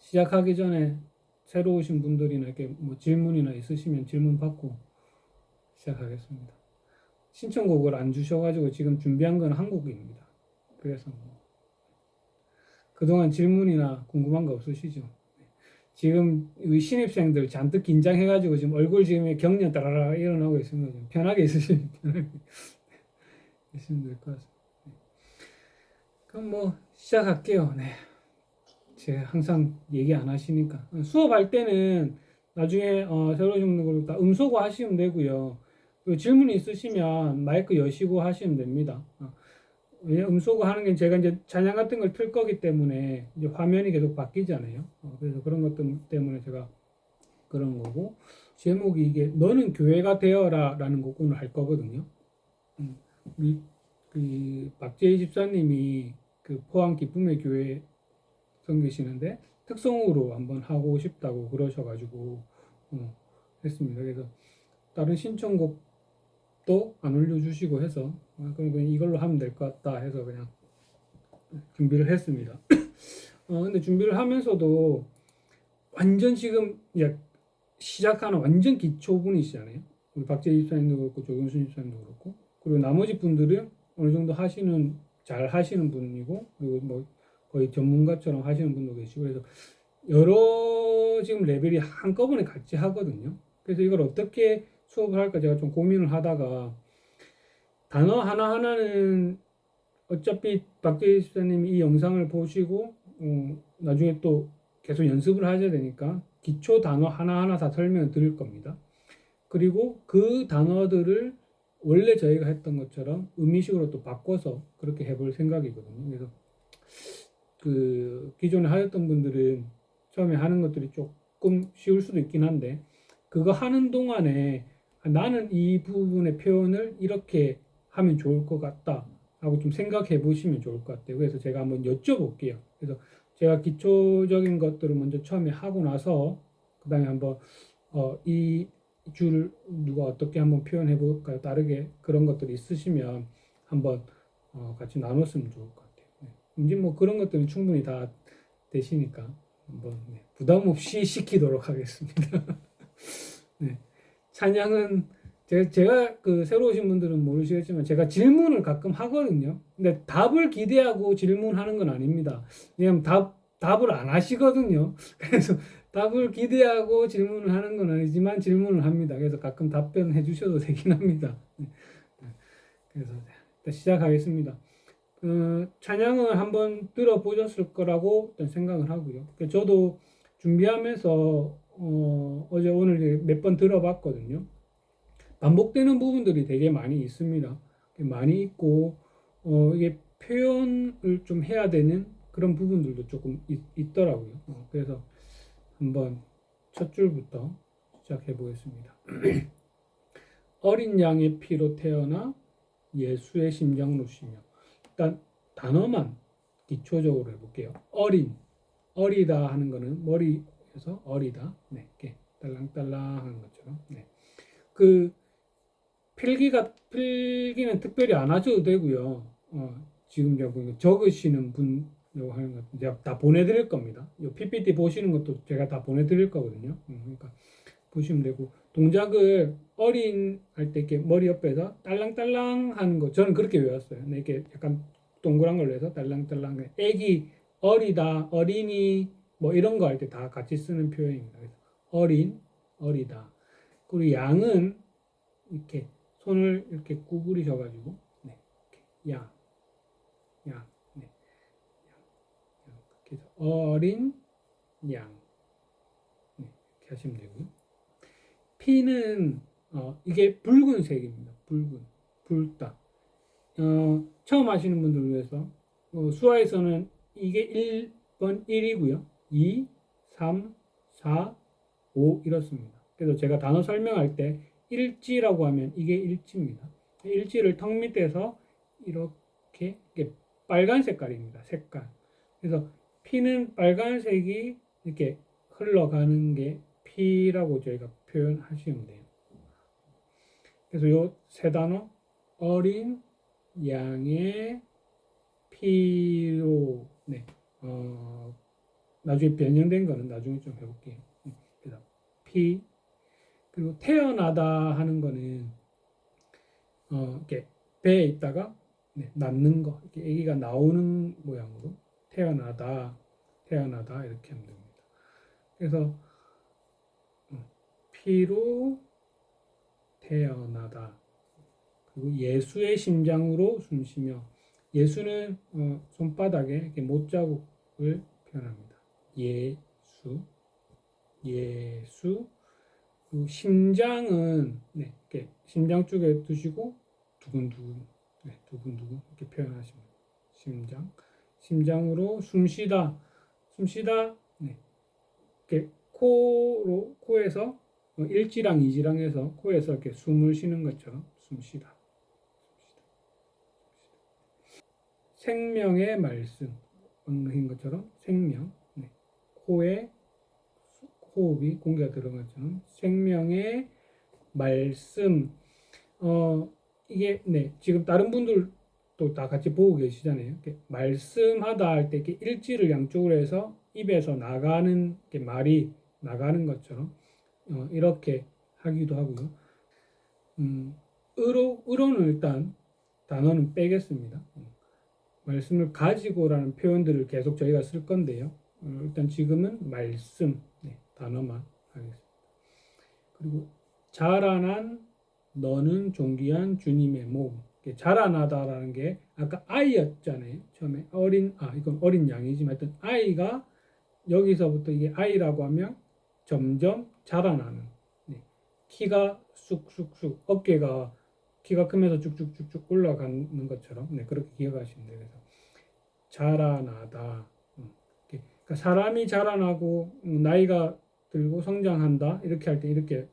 시작하기 전에 새로 오신 분들이나 이렇게 뭐 질문이나 있으시면 질문 받고 시작하겠습니다. 신청곡을 안 주셔가지고 지금 준비한 건 한국인입니다. 그래서 뭐 그동안 질문이나 궁금한 거 없으시죠? 지금 우리 신입생들 잔뜩 긴장해가지고 지금 얼굴 지금 경련 따라라 일어나고 있습니다. 좀 편하게 있으시면 편하게 있으면 될 것 같습니다. 그럼 뭐 시작할게요. 네. 제가 항상 얘기 안 하시니까 수업할 때는 나중에 새로 오신 분들 다 음소거 하시면 되고요. 그리고 질문 있으시면 마이크 여시고 하시면 됩니다. 왜냐 음소거 하는 게 제가 이제 찬양 같은 걸 틀 거기 때문에 이제 화면이 계속 바뀌잖아요. 그래서 그런 것 때문에 제가 그런 거고 제목이 이게 너는 교회가 되어라라는 곡 오늘 할 거거든요. 우리 그 박재희 집사님이 그 포항 기쁨의 교회 섬기시는데 특성으로 한번 하고 싶다고 그러셔가지고 했습니다. 그래서 다른 신청곡도 안 올려주시고 해서 그럼 그냥 이걸로 하면 될 것 같다 해서 그냥 준비를 했습니다. 근데 준비를 하면서도 완전 지금 이제 시작하는 완전 기초분이시잖아요. 우리 박재희 집사님도 그렇고 조경순 집사님도 그렇고 그리고 나머지 분들은 어느 정도 잘 하시는 분이고 그리고 뭐 거의 전문가처럼 하시는 분도 계시고 그래서 여러 지금 레벨이 한꺼번에 같이 하거든요. 그래서 이걸 어떻게 수업을 할까 제가 좀 고민을 하다가 단어 하나하나는 어차피 박재희 집사님이 이 영상을 보시고 나중에 또 계속 연습을 하셔야 되니까 기초 단어 하나하나 다 설명을 드릴 겁니다. 그리고 그 단어들을 원래 저희가 했던 것처럼 의미식으로 또 바꿔서 그렇게 해볼 생각이거든요. 그래서 그 기존에 하였던 분들은 처음에 하는 것들이 조금 쉬울 수도 있긴 한데 그거 하는 동안에 나는 이 부분의 표현을 이렇게 하면 좋을 것 같다 하고 좀 생각해 보시면 좋을 것 같아요. 그래서 제가 한번 여쭤볼게요. 그래서 제가 기초적인 것들을 먼저 처음에 하고 나서 그 다음에 한번 이 줄 누가 어떻게 한번 표현해 볼까요? 다르게 그런 것들이 있으시면 한번 같이 나눴으면 좋을 것 같아요. 이제 뭐 그런 것들은 충분히 다 되시니까 한번 부담 없이 시키도록 하겠습니다. 네. 찬양은 제가 그 새로 오신 분들은 모르시겠지만 제가 질문을 가끔 하거든요. 근데 답을 기대하고 질문하는 건 아닙니다. 왜냐면 답을 안 하시거든요. 그래서 답을 기대하고 질문을 하는 건 아니지만 질문을 합니다. 그래서 가끔 답변해 주셔도 되긴 합니다. 그래서 일단 시작하겠습니다. 찬양을 한번 들어보셨을 거라고 일단 생각을 하고요. 저도 준비하면서 어제 오늘 몇 번 들어봤거든요. 반복되는 부분들이 되게 많이 있습니다. 많이 있고 이게 표현을 좀 해야 되는 그런 부분들도 조금 있더라고요. 그래서 한번 첫 줄부터 시작해 보겠습니다. 어린 양의 피로 태어나 예수의 심장으로 쉬며 일단 단어만 기초적으로 해볼게요. 어리다 하는 거는 머리에서 어리다. 네, 이렇게 딸랑딸랑 하는 것처럼. 네. 그 필기는 특별히 안 하셔도 되고요. 지금 보니까 적으시는 분 요거 하는 것 제가 다 보내드릴 겁니다. 이 PPT 보시는 것도 제가 다 보내드릴 거거든요. 그러니까 보시면 되고 동작을 어린 할 때 이렇게 머리 옆에서 딸랑딸랑 하는 거 저는 그렇게 외웠어요. 이렇게 약간 동그란 걸로 해서 딸랑딸랑 애기 어리다 어린이 뭐 이런 거 할 때 다 같이 쓰는 표현입니다. 그래서 어리다. 그리고 양은 이렇게 손을 이렇게 구부리셔가지고 네, 이렇게 양, 네, 그래서 어린 양 네, 이렇게 하시면 되고요. 피는 이게 붉은색입니다. 붉다. 처음 하시는 분들을 위해서 수화에서는 이게 1번 1이고요. 2, 3, 4, 5 이렇습니다. 그래서 제가 단어 설명할 때 일지라고 하면 이게 일지입니다. 일지를 턱 밑에서 이렇게 빨간 색깔입니다. 색깔. 그래서 피는 빨간색이 이렇게 흘러가는 게 피라고 저희가 표현하시면 돼요. 그래서 요 세 단어 어린 양의 피로 나중에 변형된 거는 나중에 좀 해볼게요. 그래서 피 그리고 태어나다 하는 거는 이렇게 배에 있다가 낳는 거 이렇게 아기가 나오는 모양으로 태어나다 이렇게 하면 됩니다. 그래서 피로 태어나다 그리고 예수의 심장으로 숨쉬며 예수는 손바닥에 이렇게 못자국을 표현합니다. 예수 그리고 심장은 이렇게 심장 쪽에 두시고 두근두근 두근두근 이렇게 표현하십니다. 심장으로 숨쉬다 이렇게 코에서 일지랑 이지랑에서 코에서 이렇게 숨을 쉬는 것처럼 숨쉬다. 생명의 말씀 방금 것처럼 생명 코에 호흡이 공기가 들어간 것처럼 생명의 말씀 이게 지금 다른 분들도 다 같이 보고 계시잖아요. 이렇게 말씀하다 할 때 이렇게 일지를 양쪽으로 해서 입에서 나가는 말이 나가는 것처럼 이렇게 하기도 하고요. 의로는 일단 단어는 빼겠습니다. 말씀을 가지고라는 표현들을 계속 저희가 쓸 건데요. 일단 지금은 말씀 단어만 하겠습니다. 그리고 자라난 너는 존귀한 주님의 몸. 자라나다라는 게 아까 아이였잖아요. 처음에 이건 어린 양이지만 하여튼 아이가 여기서부터 이게 아이라고 하면 점점 자라나는 키가 쑥쑥쑥 어깨가 키가 크면서 쭉쭉쭉쭉 올라가는 것처럼 그렇게 기억하시면 돼요. 그래서 자라나다. 그러니까 사람이 자라나고 나이가 들고 성장한다 이렇게 할 때 이렇게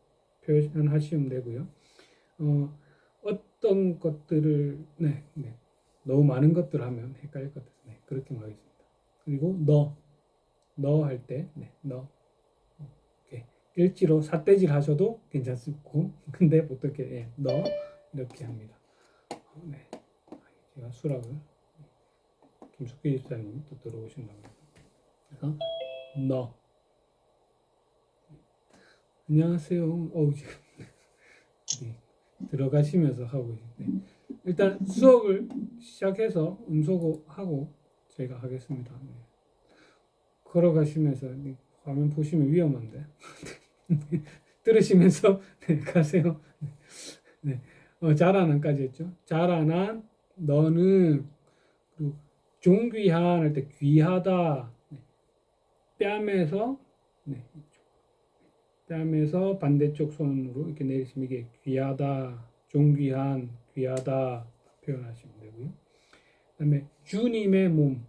표현하시면 되고요. 어떤 것들을 너무 많은 것들 하면 헷갈릴 것 같아서 그렇게 하겠습니다. 그리고 너 할 때 너 일지로 삿대질 하셔도 괜찮고 근데 보통 이렇게 너 이렇게 합니다. 제가 수락을 김숙기 집사님이 또 들어오신다고 해서 그래서 너 안녕하세요. 지금 들어가시면서 하고 있는데 일단 수업을 시작해서 음소거하고 제가 하겠습니다. 걸어가시면서 화면 보시면 위험한데 들으시면서 가세요. 자라난까지 했죠. 자라난 너는 그리고 존귀한 할 때 귀하다 뺨에서 반대쪽 손으로 이렇게 내리시면 이게 귀하다 존귀한 귀하다 표현하시면 되고요. 그다음에 주님의 몸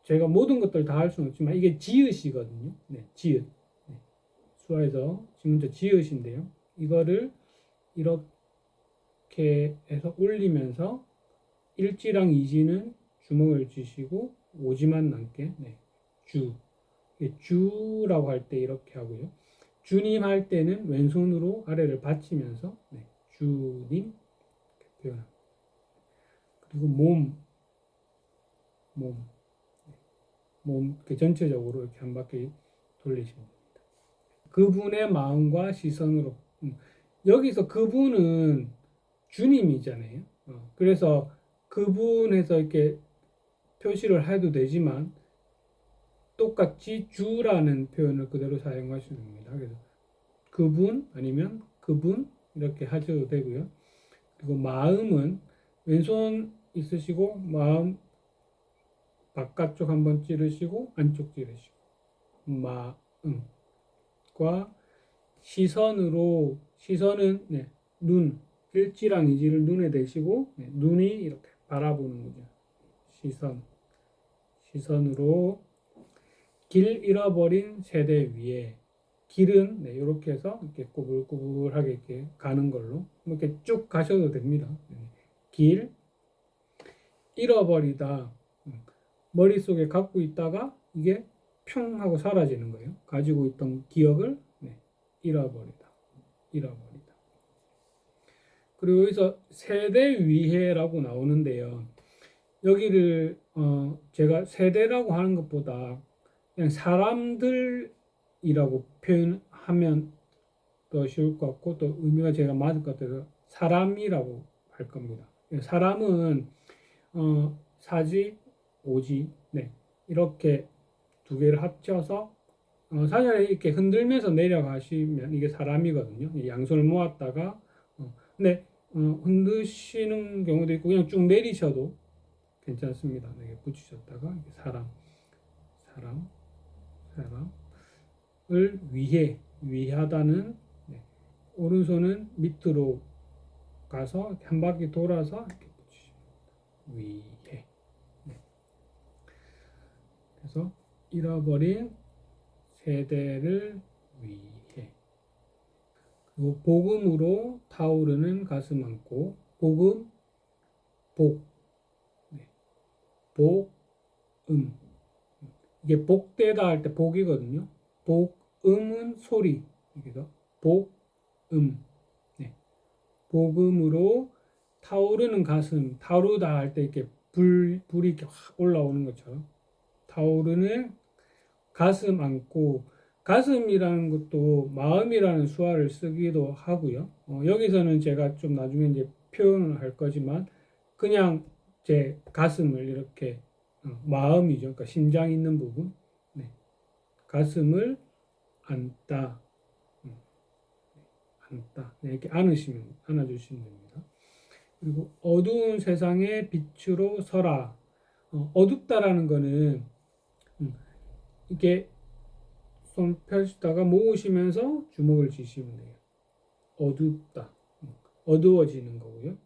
제가 모든 것들 다 할 수는 없지만 이게 지읒이거든요. 지읒 수화에서 지문자 지읒인데요. 이거를 이렇게 해서 올리면서 일지랑 이지는 주먹을 쥐시고 오지만 남게 주라고 할 때 이렇게 하고요. 주님 할 때는 왼손으로 아래를 받치면서 주님 이렇게 표현합니다. 그리고 몸 전체적으로 이렇게 한 바퀴 돌리시면 됩니다. 그분의 마음과 시선으로 여기서 그분은 주님이잖아요. 그래서 그분에서 이렇게 표시를 해도 되지만 똑같이 주라는 표현을 그대로 사용하시면 됩니다. 그래서 그분 아니면 그분 이렇게 하셔도 되고요. 그리고 마음은 왼손 있으시고 마음 바깥쪽 한번 찌르시고 안쪽 찌르시고 마음과 시선은 눈 일지랑 이지를 눈에 대시고 눈이 이렇게 바라보는 거죠. 시선으로 길 잃어버린 세대 위에 길은 이렇게 해서 이렇게 꼬불꼬불하게 이렇게 가는 걸로 이렇게 쭉 가셔도 됩니다. 길 잃어버리다 머릿속에 갖고 있다가 이게 평 하고 사라지는 거예요. 가지고 있던 기억을 잃어버리다. 그리고 여기서 세대 위해라고 나오는데요. 여기를 제가 세대라고 하는 것보다 그냥 사람들이라고 표현하면 더 쉬울 것 같고 또 의미가 제가 맞을 것 같아서 사람이라고 할 겁니다. 사람은 사지, 오지, 네 이렇게 두 개를 합쳐서 사전에 이렇게 흔들면서 내려가시면 이게 사람이거든요. 양손을 모았다가 근데 흔드시는 경우도 있고 그냥 쭉 내리셔도 괜찮습니다. 이렇게 붙이셨다가 이렇게 사람, 사람을 위하다는 네. 오른손은 밑으로 가서 한 바퀴 돌아서 이렇게 붙이십니다. 위해. 네. 그래서 잃어버린 세대를 위해. 그리고 복음으로 타오르는 가슴 안고 복음, 복, 네. 복음. 이게 복되다 할 때 복이거든요. 복음은 소리. 그래서 복음. 네. 복음으로 타오르는 가슴. 타오르다 할 때 이렇게 불이 이렇게 확 올라오는 것처럼 타오르는 가슴 안고 가슴이라는 것도 마음이라는 수화를 쓰기도 하고요. 여기서는 제가 좀 나중에 이제 표현을 할 거지만 그냥 제 가슴을 이렇게 마음이죠. 그러니까 심장 있는 부분. 네. 가슴을 안다. 안다. 네, 이렇게 안아주시면 됩니다. 그리고 어두운 세상의 빛으로 서라. 어둡다라는 거는 이게 손 펴시다가 모으시면서 주먹을 쥐시면 돼요. 어둡다. 어두워지는 거고요.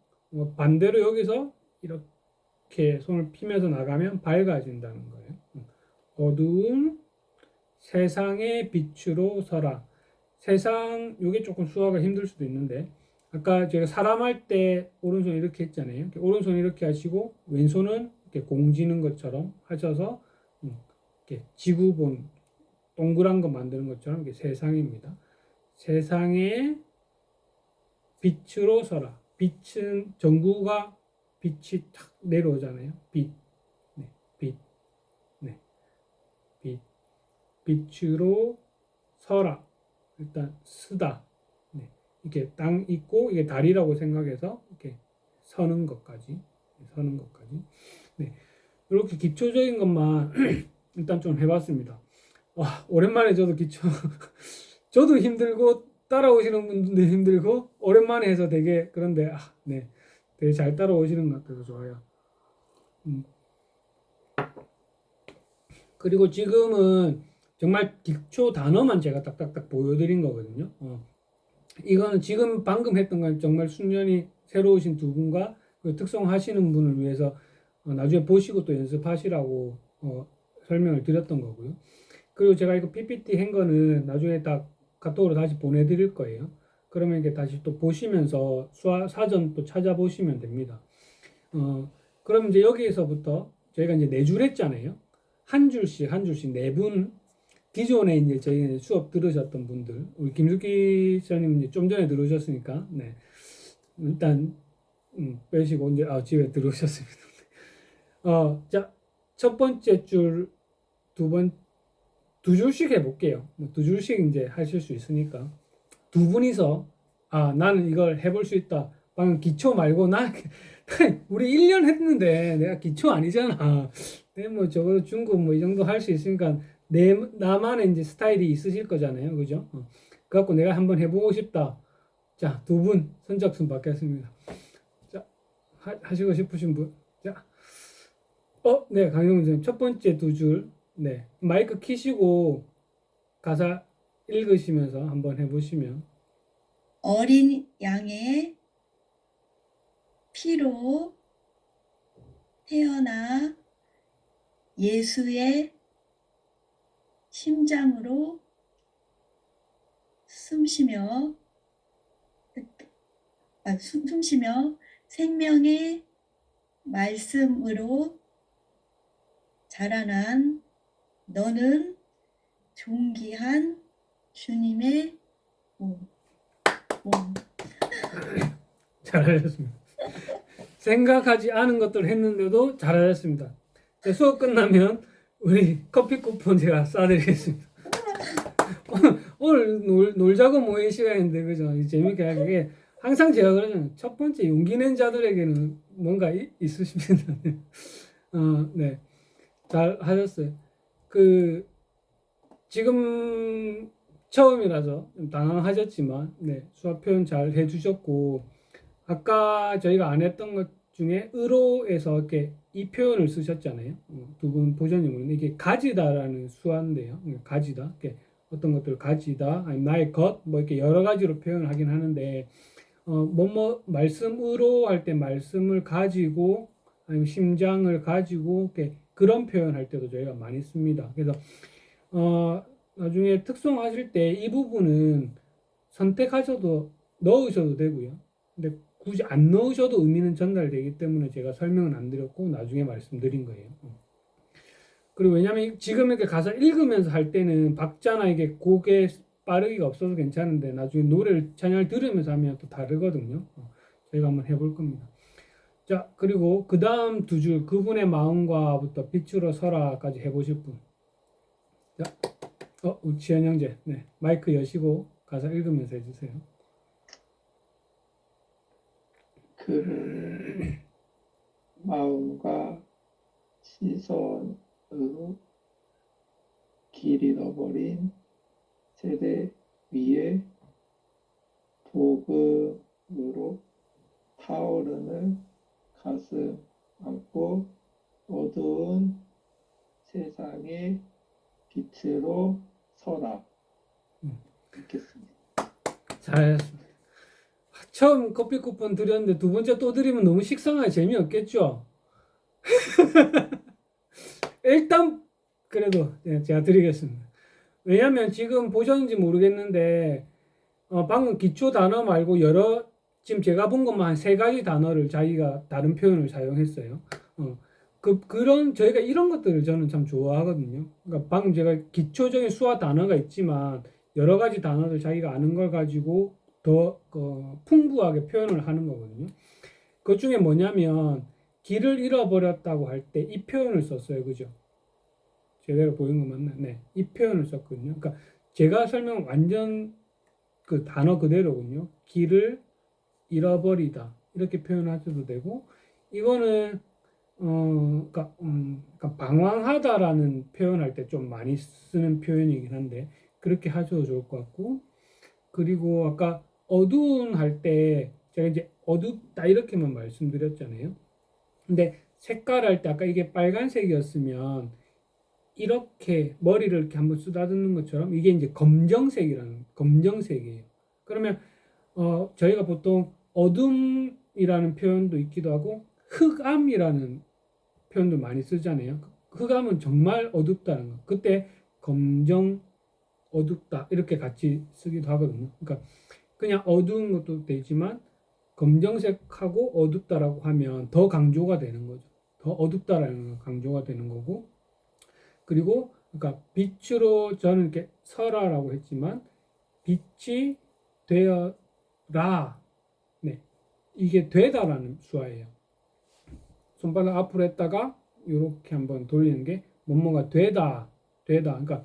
반대로 여기서 이렇게 손을 피면서 나가면 밝아진다는 거예요. 어두운 세상의 빛으로 서라. 세상, 이게 조금 수화가 힘들 수도 있는데, 아까 제가 사람 할 때 오른손 이렇게 했잖아요. 오른손 이렇게 하시고, 왼손은 이렇게 공지는 것처럼 하셔서, 이렇게 지구본, 동그란 거 만드는 것처럼 이게 세상입니다. 세상의 빛으로 서라. 빛은 전구가 빛이 탁 내려오잖아요. 빛, 네, 빛, 네, 빛, 빛으로 서라. 일단 쓰다. 네, 이렇게 땅 있고 이게 다리라고 생각해서 이렇게 서는 것까지, 네, 이렇게 기초적인 것만 일단 좀 해봤습니다. 와, 오랜만에 저도 저도 힘들고 따라오시는 분들도 힘들고 오랜만에 해서 되게 그런데 네, 되게 잘 따라오시는 것 같아서 좋아요. 그리고 지금은 정말 기초 단어만 제가 딱딱딱 보여드린 거거든요. 이거는 지금 방금 했던 건 정말 순전히 새로 오신 두 분과 그 특성하시는 분을 위해서 나중에 보시고 또 연습하시라고 설명을 드렸던 거고요. 그리고 제가 이거 PPT 한 거는 나중에 딱 카톡으로 다시 보내드릴 거예요. 그러면 이게 다시 또 보시면서 사전 또 찾아보시면 됩니다. 그럼 이제 여기에서부터 저희가 이제 4줄 했잖아요. 한 줄씩 네 분, 기존에 이제 저희 수업 들으셨던 분들, 우리 김숙기 선생님 이제 좀 전에 들어오셨으니까, 네. 일단, 빼시고 이제, 집에 들어오셨습니다. 자, 첫 번째 줄, 두 줄씩 해볼게요. 두 줄씩 이제 하실 수 있으니까. 두 분이서, 나는 이걸 해볼 수 있다. 방금 기초 말고, 우리 1년 했는데, 내가 기초 아니잖아. 뭐, 적어도 중급 뭐, 이 정도 할 수 있으니까, 나만의 이제 스타일이 있으실 거잖아요. 그죠? 그래갖고 내가 한번 해보고 싶다. 자, 두 분, 선착순 받겠습니다. 자, 하시고 싶으신 분. 자, 네, 강영훈 선생님. 첫 번째 두 줄. 네, 마이크 키시고 가사 읽으시면서 한번 해보시면. 어린 양의 피로 태어나 예수의 심장으로 숨쉬며 생명의 말씀으로 자라난 너는 존귀한 주님의 몸. 잘하셨습니다. 생각하지 않은 것들을 했는데도 잘하셨습니다. 수업 끝나면 우리 커피 쿠폰 제가 쏴드리겠습니다. 오늘 놀자고 모인 시간인데 그죠? 재밌게 하게 항상 제가 그러잖아요. 첫 번째 용기 낸 자들에게는 뭔가 있으십니다. 네, 잘 하셨어요. 그 지금 처음이라서 좀 당황하셨지만 네, 수학 표현 잘 해주셨고 아까 저희가 안 했던 것 중에 의로에서 이렇게 이 표현을 쓰셨잖아요. 두 분 보셨는지 모르는데 이게 가지다라는 수화인데요. 가지다. 이렇게 어떤 것들을 가지다, 아니 나의 것, 뭐 이렇게 여러 가지로 표현을 하긴 하는데 뭐뭐 말씀으로 할 때 말씀을 가지고 아니면 심장을 가지고 이렇게 그런 표현할 때도 저희가 많이 씁니다. 그래서 나중에 특송하실 때 이 부분은 선택하셔도 넣으셔도 되고요. 근데 굳이 안 넣으셔도 의미는 전달되기 때문에 제가 설명은 안 드렸고 나중에 말씀드린 거예요. 그리고 왜냐면 지금 이렇게 가사 읽으면서 할 때는 박자나 이게 곡의 빠르기가 없어서 괜찮은데 나중에 노래를 찬양을 들으면서 하면 또 다르거든요. 저희가 한번 해볼 겁니다. 자, 그리고 그 다음 두 줄 그분의 마음과부터 빛으로 서라까지 해보실 분. 자, 우리 지현 형제, 네, 마이크 여시고 가사 읽으면서 해주세요. 그분의 마음과 시선으로 길 잃어버린 세대 위에 복음으로 타오르는 가슴 안고 어두운 세상의 빛으로 서라. 읽겠습니다. 잘하셨습니다. 처음 커피 쿠폰 드렸는데 두 번째 또 드리면 너무 식상하게 재미없겠죠? 일단 그래도 제가 드리겠습니다. 왜냐면 지금 보셨는지 모르겠는데 방금 기초 단어 말고 지금 제가 본 것만 한 세 가지 단어를 자기가 다른 표현을 사용했어요. 그런 저희가 이런 것들을 저는 참 좋아하거든요. 그러니까 방금 제가 기초적인 수화 단어가 있지만 여러 가지 단어들 자기가 아는 걸 가지고 더 풍부하게 표현을 하는 거거든요. 그 중에 뭐냐면 길을 잃어버렸다고 할 때 이 표현을 썼어요. 그죠? 제대로 보인 거 맞나요? 네. 이 표현을 썼거든요. 그러니까 제가 설명 완전 그 단어 그대로군요. 길을 잃어버리다. 이렇게 표현하셔도 되고, 이거는, 그러니까 방황하다라는 표현할 때 좀 많이 쓰는 표현이긴 한데, 그렇게 하셔도 좋을 것 같고, 그리고 아까 어두운 할 때, 제가 이제 어둡다 이렇게만 말씀드렸잖아요. 근데 색깔 할 때 아까 이게 빨간색이었으면 이렇게 머리를 이렇게 한번 쓰다듬는 것처럼 이게 이제 검정색이에요. 그러면 저희가 보통 어둠이라는 표현도 있기도 하고 흑암이라는 표현도 많이 쓰잖아요. 흑암은 정말 어둡다는 거. 그때 검정 어둡다 이렇게 같이 쓰기도 하거든요. 그러니까 그냥 어두운 것도 되지만 검정색하고 어둡다라고 하면 더 강조가 되는 거죠. 더 어둡다라는 강조가 되는 거고 그리고 그러니까 빛으로 저는 이렇게 서라라고 했지만 빛이 되어라. 네. 이게 되다라는 수화예요. 손바닥 앞으로 했다가 이렇게 한번 돌리는 게 뭐뭐가 되다. 그러니까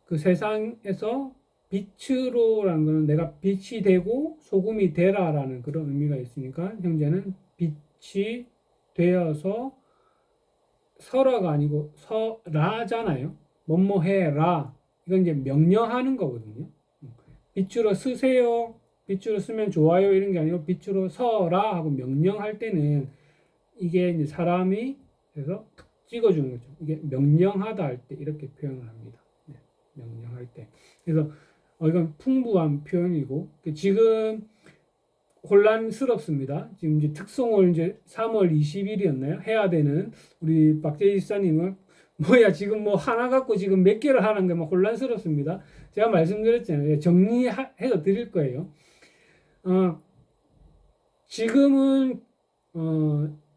그 세상에서 빛으로라는 거는 내가 빛이 되고 소금이 되라라는 그런 의미가 있으니까 형제는 빛이 되어서 서라가 아니고 서라잖아요. 뭐뭐 해라. 이건 이제 명령하는 거거든요. 빛으로 쓰세요. 빛으로 쓰면 좋아요. 이런 게 아니고 빛으로 서라 하고 명령할 때는 이게 이제 사람이 그래서 툭 찍어주는 거죠. 이게 명령하다 할 때 이렇게 표현을 합니다. 네, 명령할 때. 그래서 이건 풍부한 표현이고 지금 혼란스럽습니다. 지금 이제 특송을 이제 3월 20일이었나요? 해야 되는 우리 박재희 지사님은 뭐야 지금 뭐 하나 갖고 지금 몇 개를 하는 게 막 혼란스럽습니다. 제가 말씀드렸잖아요. 정리해서 드릴 거예요. 지금은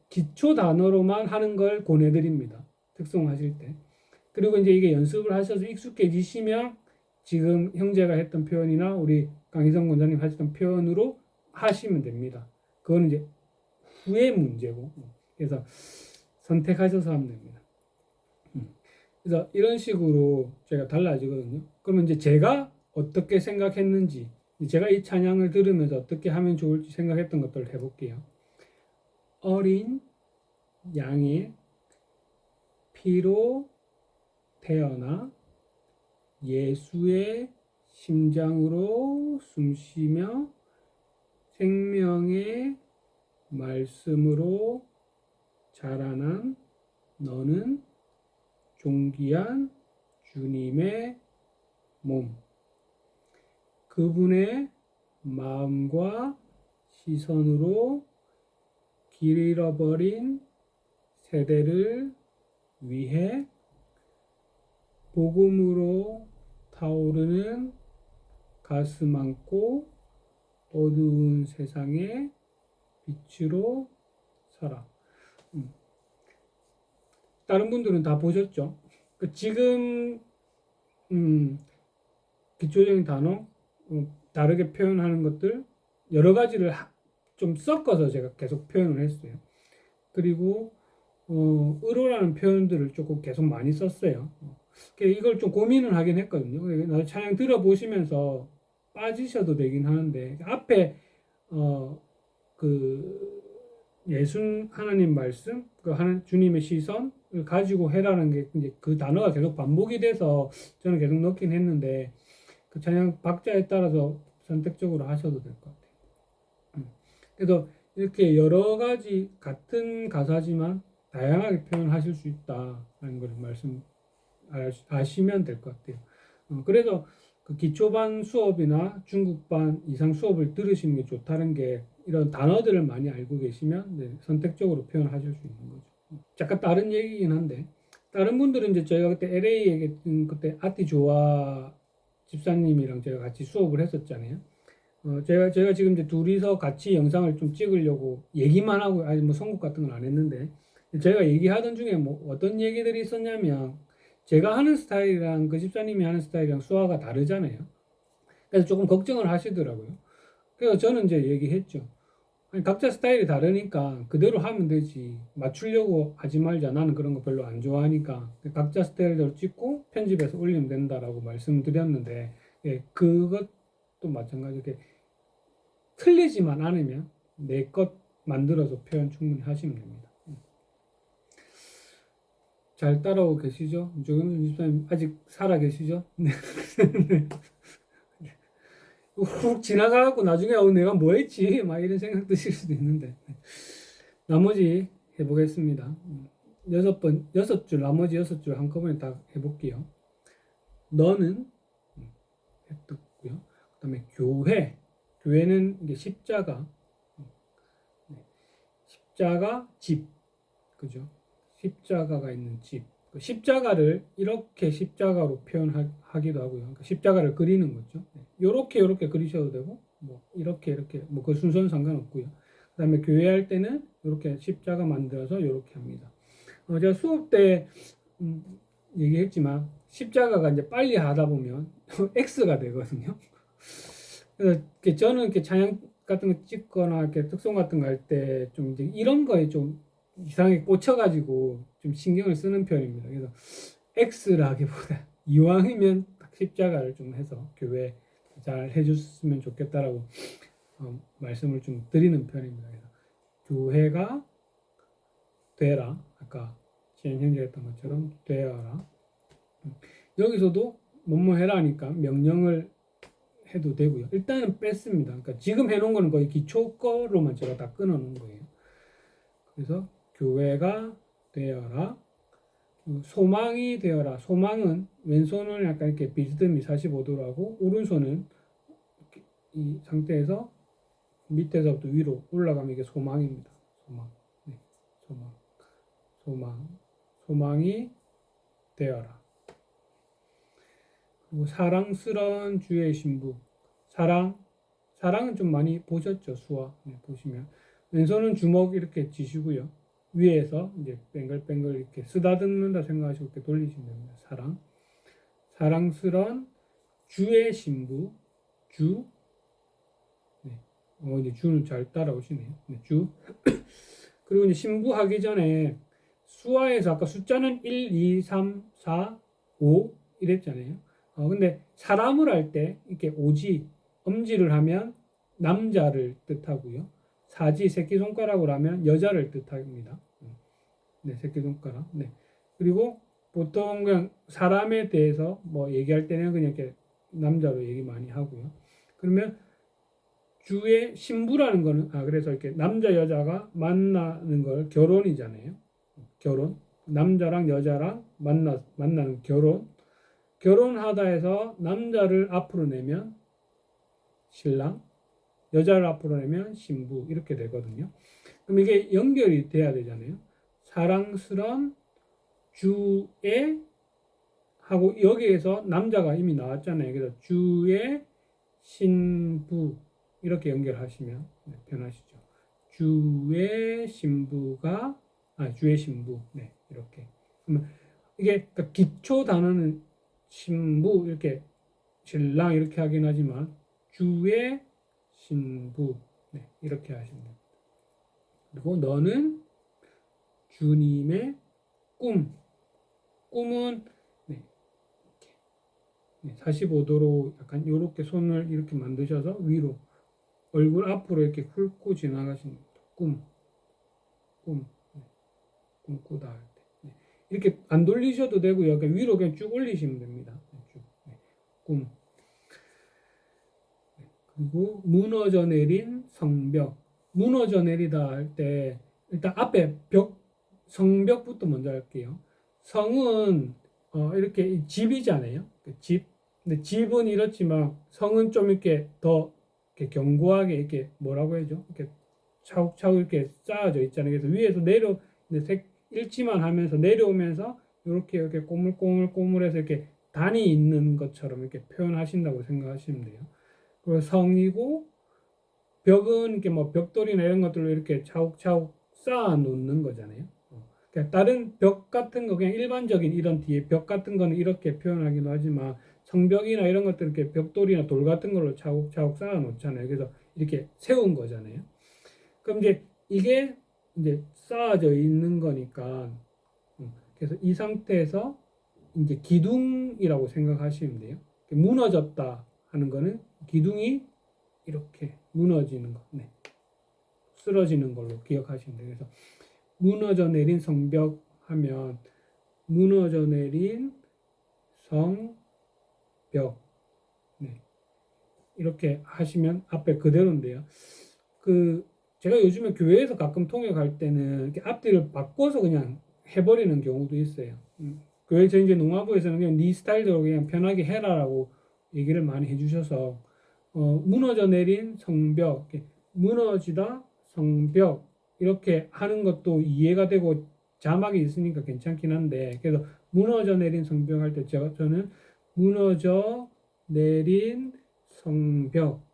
기초 단어로만 하는 걸 권해드립니다. 특송하실 때. 그리고 이제 이게 연습을 하셔서 익숙해지시면 지금 형제가 했던 표현이나 우리 강희성 권사님 하셨던 표현으로 하시면 됩니다. 그거는 이제 후의 문제고. 그래서 선택하셔서 하면 됩니다. 그래서 이런 식으로 제가 달라지거든요. 그러면 이제 제가 어떻게 생각했는지, 제가 이 찬양을 들으면서 어떻게 하면 좋을지 생각했던 것들을 해볼게요. 어린 양의 피로 태어나 예수의 심장으로 숨쉬며 생명의 말씀으로 자라난 너는 존귀한 주님의 몸. 그분의 마음과 시선으로 길 잃어버린 세대를 위해 복음으로 타오르는 가슴 안고 어두운 세상의 빛으로 살아. 다른 분들은 다 보셨죠? 지금 기초적인 단어 다르게 표현하는 것들 여러 가지를 좀 섞어서 제가 계속 표현을 했어요. 그리고 의로라는 표현들을 조금 계속 많이 썼어요. 이걸 좀 고민을 하긴 했거든요. 나도 찬양 들어보시면서 빠지셔도 되긴 하는데 앞에 그 예수 하나님 말씀, 그 주님의 시선을 가지고 해라는 게 이제 그 단어가 계속 반복이 돼서 저는 계속 넣긴 했는데 그 찬양 박자에 따라서 선택적으로 하셔도 될 것 같아요. 그래서 이렇게 여러 가지 같은 가사지만 다양하게 표현하실 수 있다는 걸 아시면 될 것 같아요. 그래서 그 기초반 수업이나 중급반 이상 수업을 들으시는 게 좋다는 게 이런 단어들을 많이 알고 계시면 선택적으로 표현하실 수 있는 거죠. 잠깐 다른 얘기긴 한데 다른 분들은 이제 저희가 그때 LA에 그때 아티조아 집사님이랑 제가 같이 수업을 했었잖아요. 제가 지금 이제 둘이서 같이 영상을 좀 찍으려고 얘기만 하고 아직 뭐 선곡 같은 건 안 했는데 제가 얘기하던 중에 뭐 어떤 얘기들이 있었냐면 제가 하는 스타일이랑 그 집사님이 하는 스타일이랑 수화가 다르잖아요. 그래서 조금 걱정을 하시더라고요. 그래서 저는 이제 얘기했죠. 아니, 각자 스타일이 다르니까 그대로 하면 되지. 맞추려고 하지 말자. 나는 그런 거 별로 안 좋아하니까 각자 스타일대로 찍고 편집해서 올리면 된다라고 말씀드렸는데 그것도 마찬가지로 이렇게 틀리지만 않으면 내 것 만들어서 표현 충분히 하시면 됩니다. 잘 따라오고 계시죠? 조경준 집사님 아직 살아 계시죠? 네. 훅 지나가고 나중에 내가 뭐 했지? 막 이런 생각 드실 수도 있는데 나머지 해보겠습니다. 여섯 줄 나머지 6줄 한꺼번에 다 해볼게요. 너는 했고요. 그 다음에 교회는 이게 십자가 집 그죠? 십자가가 있는 집. 십자가를 이렇게 십자가로 표현하기도 하고요. 그러니까 십자가를 그리는 거죠. 요렇게 그리셔도 되고, 뭐, 이렇게, 뭐, 그 순서는 상관없고요. 그 다음에 교회할 때는 이렇게 십자가 만들어서 이렇게 합니다. 제가 수업 때, 얘기했지만, 십자가가 이제 빨리 하다 보면 X가 되거든요. 그래서 저는 이렇게 찬양 같은 거 찍거나 이렇게 특송 같은 거 할 때 좀 이제 이런 거에 좀 이상하게 꽂혀가지고 좀 신경을 쓰는 편입니다. 그래서 X라기보다 이왕이면 십자가를 좀 해서 교회 잘 해줬으면 좋겠다라고 말씀을 좀 드리는 편입니다. 그래서 교회가 되라. 아까 지현 형제가 했던 것처럼 되어라. 여기서도 뭐뭐 해라 하니까 명령을 해도 되고요. 일단은 뺐습니다. 그러니까 지금 해놓은 거는 거의 기초 거로만 제가 다 끊어놓은 거예요. 그래서 교회가 되어라. 소망이 되어라. 소망은 왼손을 약간 이렇게 비스듬히 45도로 하고 오른손은 이 상태에서 밑에서부터 위로 올라가면 이게 소망입니다. 소망. 네, 소망이 되어라. 그리고 사랑스러운 주의 신부. 사랑은 좀 많이 보셨죠? 수화. 네, 보시면. 왼손은 주먹 이렇게 쥐시고요. 위에서 이제 뱅글뱅글 이렇게 쓰다듬는다 생각하시고 이렇게 돌리시면 됩니다. 사랑스러운 주의 신부. 주. 네. 이제 주는 잘 따라오시네요. 네, 주. 그리고 이제 신부 하기 전에 수화에서 아까 숫자는 1, 2, 3, 4, 5 이랬잖아요. 근데 사람을 할 때 이렇게 오지, 엄지를 하면 남자를 뜻하고요. 사지, 새끼손가락으로 하면 여자를 뜻합니다. 네, 새끼손가락. 네. 그리고 보통 그냥 사람에 대해서 뭐 얘기할 때는 그냥 이렇게 남자로 얘기 많이 하고요. 그러면 주의 신부라는 거는, 그래서 이렇게 남자, 여자가 만나는 걸 결혼이잖아요. 결혼. 남자랑 여자랑 만나는 결혼. 결혼하다 해서 남자를 앞으로 내면 신랑, 여자를 앞으로 내면 신부 이렇게 되거든요. 그럼 이게 연결이 돼야 되잖아요. 사랑스런 주의 하고 여기에서 남자가 이미 나왔잖아요. 그래서 주의 신부 이렇게 연결하시면 편하시죠. 주의 신부가 주의 신부 이렇게. 그러면 이게 그러니까 기초 단어는 신부 이렇게 신랑 이렇게 하긴 하지만 주의 신부 이렇게 하시면 됩니다. 그리고 너는 주님의 꿈은 45도로 약간 이렇게 손을 이렇게 만드셔서 위로 얼굴 앞으로 이렇게 훑고 지나가시는 꿈 꿈꾸다 할 때. 이렇게 안 돌리셔도 되고요. 그냥 위로 그냥 쭉 올리시면 됩니다. 쭉. 꿈. 그리고 무너져 내린 성벽. 무너져 내리다 할 때 일단 앞에 성벽부터 먼저 할게요. 성은 이렇게 집이잖아요. 집. 근데 집은 이렇지만 성은 좀 이렇게 더 이렇게 견고하게 이렇게 뭐라고 해야죠? 이렇게 차곡차곡 이렇게 쌓아져 있잖아요. 그래서 위에서 일치만 하면서 내려오면서 이렇게 꼬물꼬물꼬물해서 이렇게 단이 있는 것처럼 이렇게 표현하신다고 생각하시면 돼요. 그리고 성이고 벽은 이렇게 뭐 벽돌이나 이런 것들로 이렇게 차곡차곡 쌓아 놓는 거잖아요. 그러니까 다른 벽 같은 거 그냥 일반적인 이런 뒤에 벽 같은 거는 이렇게 표현하기도 하지만 성벽이나 이런 것들 이렇게 벽돌이나 돌 같은 걸로 차곡차곡 쌓아 놓잖아요. 그래서 이렇게 세운 거잖아요. 그럼 이제 이게 이제 쌓아져 있는 거니까 그래서 이 상태에서 이제 기둥이라고 생각하시면 돼요. 무너졌다 하는 거는 기둥이 이렇게 무너지는 거, 쓰러지는 걸로 기억하시면 돼요. 그래서 무너져 내린 성벽 하면 무너져 내린 성벽, 이렇게 하시면 앞에 그대로인데요. 제가 요즘에 교회에서 가끔 통역할 때는 이렇게 앞뒤를 바꿔서 그냥 해버리는 경우도 있어요. 교회 저 이제 농화부에서는 그냥 네 스타일대로 그냥 편하게 해라라고 얘기를 많이 해주셔서 무너져 내린 성벽, 무너지다 성벽 이렇게 하는 것도 이해가 되고 자막이 있으니까 괜찮긴 한데 그래서 무너져 내린 성벽 할 때 저는 무너져 내린 성벽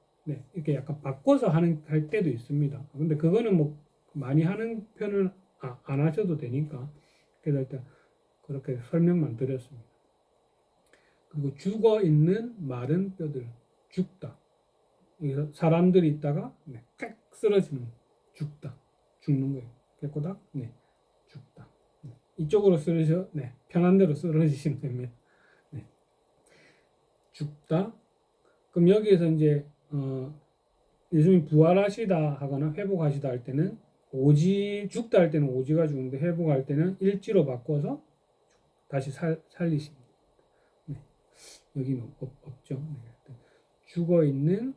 이렇게 약간 바꿔서 할 때도 있습니다. 근데 그거는 뭐 많이 하는 편은 안 하셔도 되니까 그래서 일단 그렇게 설명만 드렸습니다. 그리고 죽어 있는 마른 뼈들 죽다. 여기서 사람들이 있다가 칵 쓰러지는 죽는 거예요. 깨꼬닥 죽다. 이쪽으로 쓰러져 편한 대로 쓰러지시면 됩니다. 죽다. 그럼 여기에서 이제 예수님 부활하시다 하거나 회복하시다 할 때는 죽다 할 때는 오지가 죽는데 회복할 때는 일지로 바꿔서 다시 살리십니다. 여기는 없죠. 죽어 있는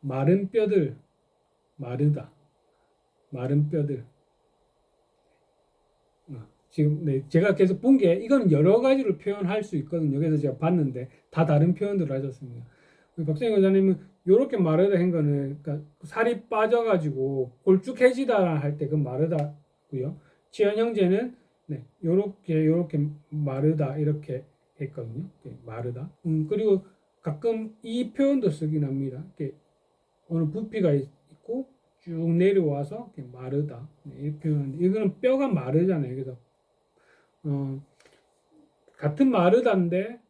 마른 뼈들 마르다. 마른 뼈들. 지금 제가 계속 본 게 이건 여러 가지로 표현할 수 있거든요. 그래서 제가 봤는데 다 다른 표현들을 하셨습니다. 박정희 원장님은 이렇게 마르다 한 거는 그러니까 살이 빠져가지고 골쭉해지다 할 때 그 마르다고요. 지현 형제는 요렇게 마르다 이렇게 했거든요. 마르다. 그리고 가끔 이 표현도 쓰긴 합니다. 어느 부피가 있고 쭉 내려와서 마르다. 이 표현. 이거는 뼈가 마르잖아요. 그래서 같은 마르다인데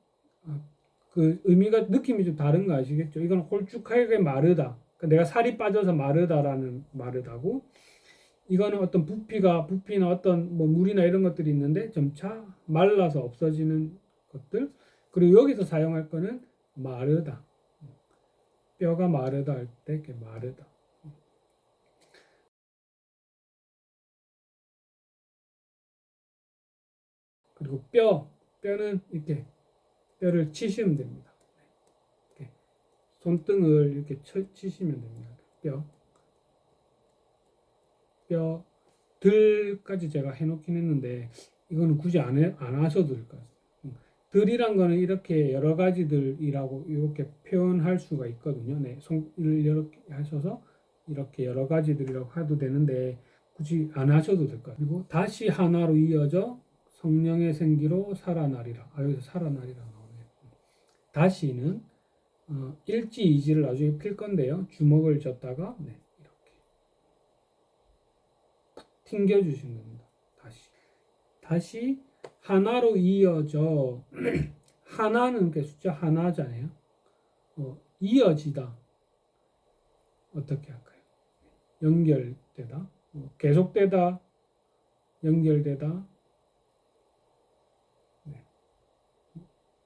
그 의미가 느낌이 좀 다른 거 아시겠죠? 이건 홀쭉하게 마르다. 그러니까 내가 살이 빠져서 마르다라는 마르다고 이거는 어떤 부피나 어떤 뭐 물이나 이런 것들이 있는데 점차 말라서 없어지는 것들. 그리고 여기서 사용할 거는 마르다. 뼈가 마르다 할 때 이렇게 마르다. 그리고 뼈는 이렇게 뼈를 치시면 됩니다. 이렇게 손등을 이렇게 치시면 됩니다. 뼈들까지 제가 해놓긴 했는데 이거는 굳이 안 하셔도 될 것 같아요. 들이란 거는 이렇게 여러 가지들이라고 이렇게 표현할 수가 있거든요. 네, 손을 이렇게 하셔서 이렇게 여러 가지들이라고 해도 되는데 굳이 안 하셔도 될 것 같아요. 그리고 다시 하나로 이어져 성령의 생기로 살아나리라. 여기서 살아나리라 나오네요. 다시는 일지 이지를 나중에 필 건데요. 주먹을 젓다가 네, 이렇게 튕겨 주시면 됩니다. 다시 하나로 이어져 하나는 그 숫자 하나잖아요. 이어지다 어떻게 할까요? 연결되다, 계속되다, 연결되다. 네.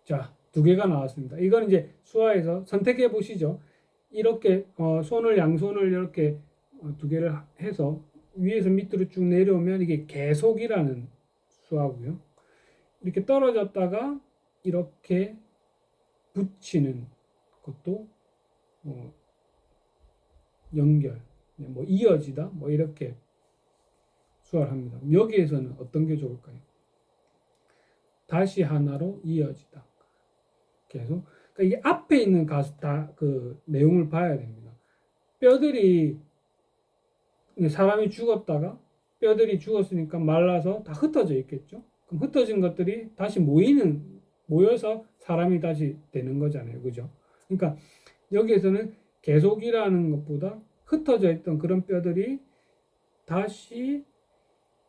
자, 두 개가 나왔습니다. 이건 이제 수화에서 선택해 보시죠. 이렇게 손을 양손을 이렇게 두 개를 해서 위에서 밑으로 쭉 내려오면 이게 계속이라는 수화고요. 이렇게 떨어졌다가 이렇게 붙이는 것도 연결, 뭐 이어지다, 뭐 이렇게 수화를 합니다. 여기에서는 어떤 게 좋을까요? 다시 하나로 이어지다. 계속. 그러니까 이게 앞에 있는 가수 다 그 내용을 봐야 됩니다. 뼈들이 사람이 죽었다가 뼈들이 죽었으니까 말라서 다 흩어져 있겠죠. 그럼 흩어진 것들이 다시 모여서 사람이 다시 되는 거잖아요. 그죠? 그러니까 여기에서는 계속이라는 것보다 흩어져 있던 그런 뼈들이 다시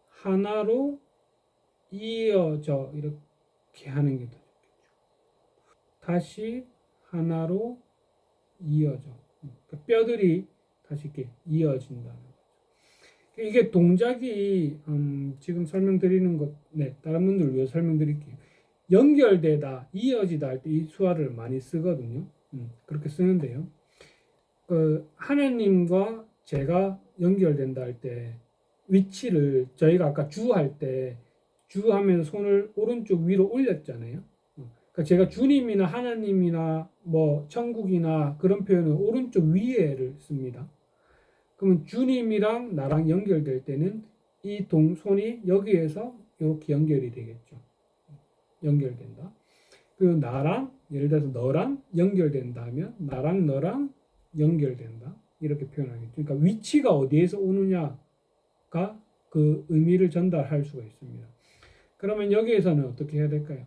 하나로 이어져 이렇게 하는 게 더 좋겠죠. 다시 하나로 이어져. 그러니까 뼈들이 다시 이렇게 이어진다는 거죠. 이게 동작이 지금 설명드리는 것, 네, 다른 분들 위해 설명드릴게요. 연결되다, 이어지다 할 때 이 수화를 많이 쓰거든요. 그렇게 쓰는데요. 하나님과 제가 연결된다 할 때 위치를 저희가 아까 주 할 때 주 하면서 손을 오른쪽 위로 올렸잖아요. 그러니까 제가 주님이나 하나님이나 뭐 천국이나 그런 표현은 오른쪽 위에를 씁니다. 그러면 주님이랑 나랑 연결될 때는 이 손이 여기에서 이렇게 연결이 되겠죠. 연결된다. 그리고 나랑 예를 들어서 너랑 연결된다 하면 나랑 너랑 연결된다. 이렇게 표현하겠죠. 그러니까 위치가 어디에서 오느냐가 그 의미를 전달할 수가 있습니다. 그러면 여기에서는 어떻게 해야 될까요?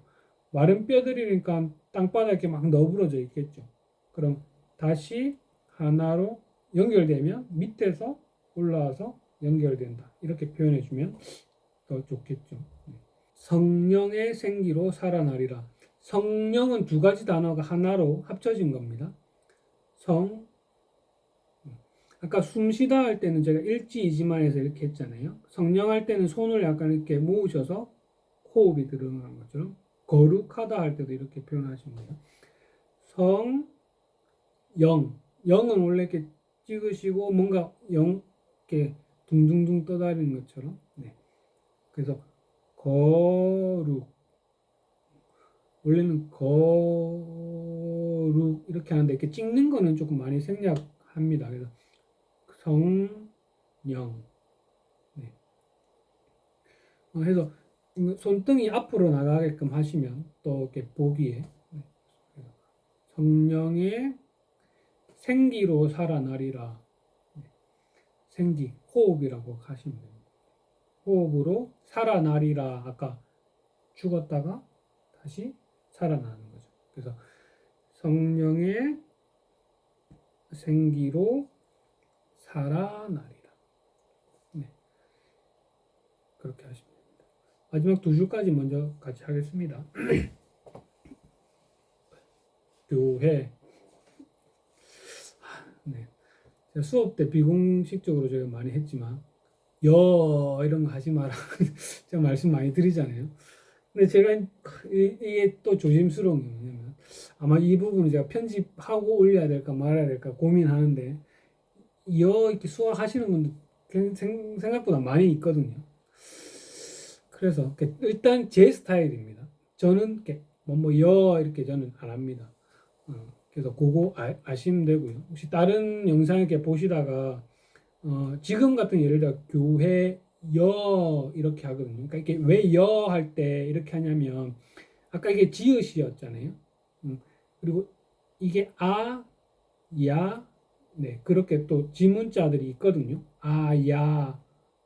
마른 뼈들이니까 땅바닥에 막 너부러져 있겠죠. 그럼 다시 하나로 연결되면 밑에서 올라와서 연결된다. 이렇게 표현해 주면 더 좋겠죠. 성령의 생기로 살아나리라. 성령은 두 가지 단어가 하나로 합쳐진 겁니다. 아까 숨 쉬다 할 때는 제가 일지이지만해서 이렇게 했잖아요. 성령 할 때는 손을 약간 이렇게 모으셔서 호흡이 들어가는 것처럼 거룩하다 할 때도 이렇게 표현하시면 돼요. 영은 원래 이렇게 찍으시고 뭔가 이렇게 둥둥둥 떠다니는 것처럼. 네. 그래서 거룩 원래는 거룩 이렇게 하는데 이렇게 찍는 거는 조금 많이 생략합니다. 그래서 성령. 네. 해서 손등이 앞으로 나가게끔 하시면 또 이렇게 보기에 네. 성령의 생기로 살아나리라. 네. 생기, 호흡이라고 하시면 됩니다. 호흡으로 살아나리라. 아까 죽었다가 다시 살아나는 거죠. 그래서 성령의 생기로 살아나리라. 네. 그렇게 하시면 됩니다. 마지막 두 줄까지 먼저 같이 하겠습니다. 교회. 네. 수업 때 비공식적으로 제가 많이 했지만 여 이런 거 하지 마라. 제가 말씀 많이 드리잖아요. 근데 제가 이게 또 조심스러운 게 뭐냐면 아마 이 부분을 제가 편집하고 올려야 될까 말아야 될까 고민하는데 이렇게 수학하시는 분들 생각보다 많이 있거든요. 그래서 일단 제 스타일입니다. 저는 이렇게 여 이렇게 저는 안 합니다. 그래서 그거 아시면 되고요. 혹시 다른 영상 이렇게 보시다가 지금 같은 예를 들어 교회 여 이렇게 하거든요. 그러니까 이게 왜 여 할 때 이렇게 하냐면 아까 이게 지읒이었잖아요. 그리고 이게 아, 야, 네 그렇게 또 지문자들이 있거든요. 아, 야,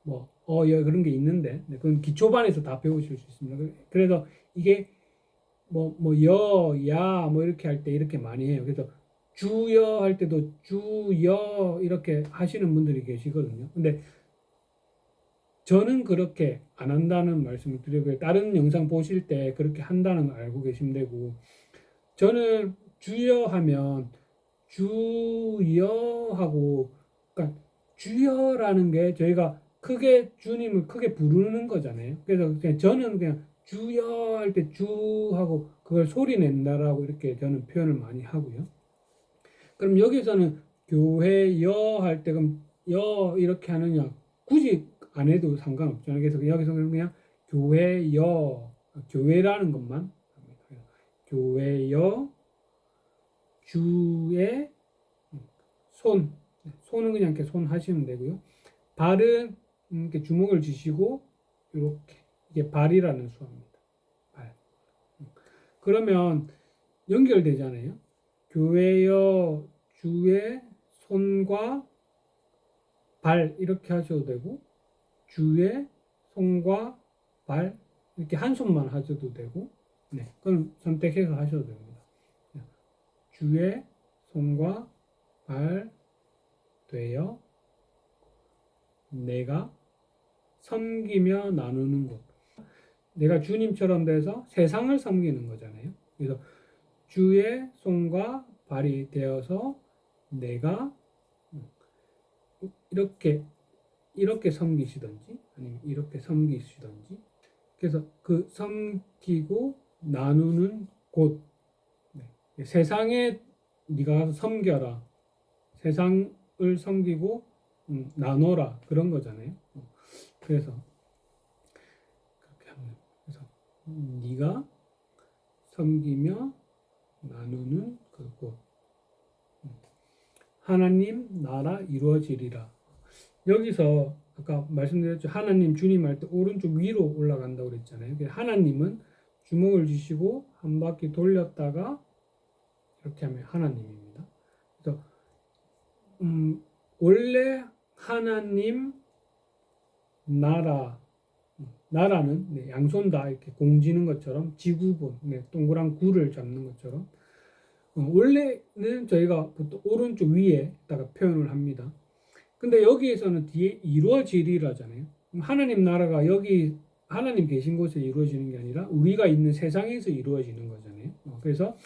여 그런 게 있는데 네, 그건 기초반에서 다 배우실 수 있습니다. 그래서 이게 여, 야, 이렇게 할 때 이렇게 많이 해요. 그래서 주여 할 때도 주여 이렇게 하시는 분들이 계시거든요. 근데 저는 그렇게 안 한다는 말씀을 드리고요. 다른 영상 보실 때 그렇게 한다는 걸 알고 계시면 되고, 저는 주여 하면 주여하고, 그러니까 주여라는 게 저희가 크게 주님을 크게 부르는 거잖아요. 그래서 그냥 저는 그냥 주여 할 때 주하고 그걸 소리 낸다라고 이렇게 저는 표현을 많이 하고요. 그럼 여기서는 교회 여 할 때 그럼 여 이렇게 하느냐 굳이 안 해도 상관없잖아요. 그래서 여기서 그냥 교회 여 교회라는 것만 합니다. 교회 여 주의 손은 그냥 이렇게 손 하시면 되고요. 발은 이렇게 주먹을 쥐시고 이렇게 이게 발이라는 수합니다. 발. 그러면 연결되잖아요. 교회여 주의 손과 발 이렇게 하셔도 되고 주의 손과 발 이렇게 한 손만 하셔도 되고 네, 그건 선택해서 하셔도 됩니다. 주의 손과 발 되어 내가 섬기며 나누는 것. 내가 주님처럼 돼서 세상을 섬기는 거잖아요. 그래서 주의 손과 발이 되어서 내가 이렇게 섬기시든지 아니면 이렇게 섬기시든지 그래서 그 섬기고 나누는 곳 세상에 네가 가서 섬겨라 세상을 섬기고 나눠라 그런 거잖아요. 그래서 그렇게 하면 그래서 네가 섬기며 나누는 그곳 하나님 나라 이루어지리라. 여기서 아까 말씀드렸죠. 하나님 주님 할 때 오른쪽 위로 올라간다고 그랬잖아요. 하나님은 주먹을 쥐시고 한 바퀴 돌렸다가 이렇게 하면 하나님입니다. 그래서 원래 하나님 나라는 양손 다 이렇게 공지는 것처럼 지구본 동그란 구를 잡는 것처럼 원래는 저희가 보통 오른쪽 위에다가 표현을 합니다. 근데 여기에서는 뒤에 이루어지리라잖아요. 하나님 나라가 여기 하나님 계신 곳에 이루어지는 게 아니라 우리가 있는 세상에서 이루어지는 거잖아요. 그래서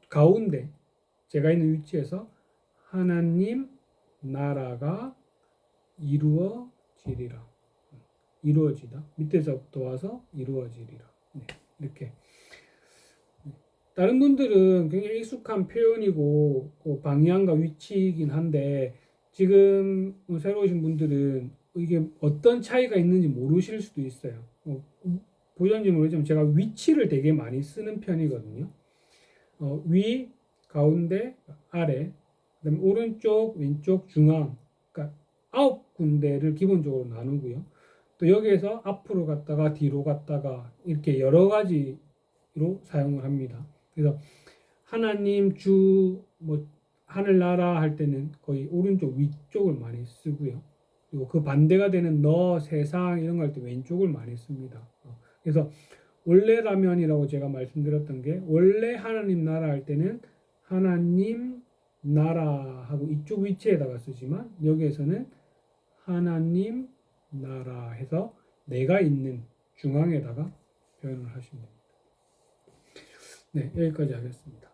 가운데 제가 있는 위치에서 하나님 나라가 이루어지리라. 이루어지다. 밑에서부터 와서 이루어지리라. 이렇게. 다른 분들은 굉장히 익숙한 표현이고 방향과 위치이긴 한데 지금 새로 오신 분들은 이게 어떤 차이가 있는지 모르실 수도 있어요. 보셨는지 모르지만 제가 위치를 되게 많이 쓰는 편이거든요. 위, 가운데, 아래, 그다음에 오른쪽, 왼쪽, 중앙, 그러니까 9군데를 기본적으로 나누고요. 또 여기에서 앞으로 갔다가 뒤로 갔다가 이렇게 여러 가지로 사용을 합니다. 그래서 하나님 하늘나라 할 때는 거의 오른쪽 위쪽을 많이 쓰고요. 그리고 그 반대가 되는 너 세상 이런 거 할 때 왼쪽을 많이 씁니다. 그래서 원래라면이라고 제가 말씀드렸던 게 원래 하나님 나라 할 때는 하나님 나라하고 이쪽 위치에다가 쓰지만 여기에서는 하나님 나라 해서 내가 있는 중앙에다가 표현을 하시면 됩니다. 네, 여기까지 하겠습니다.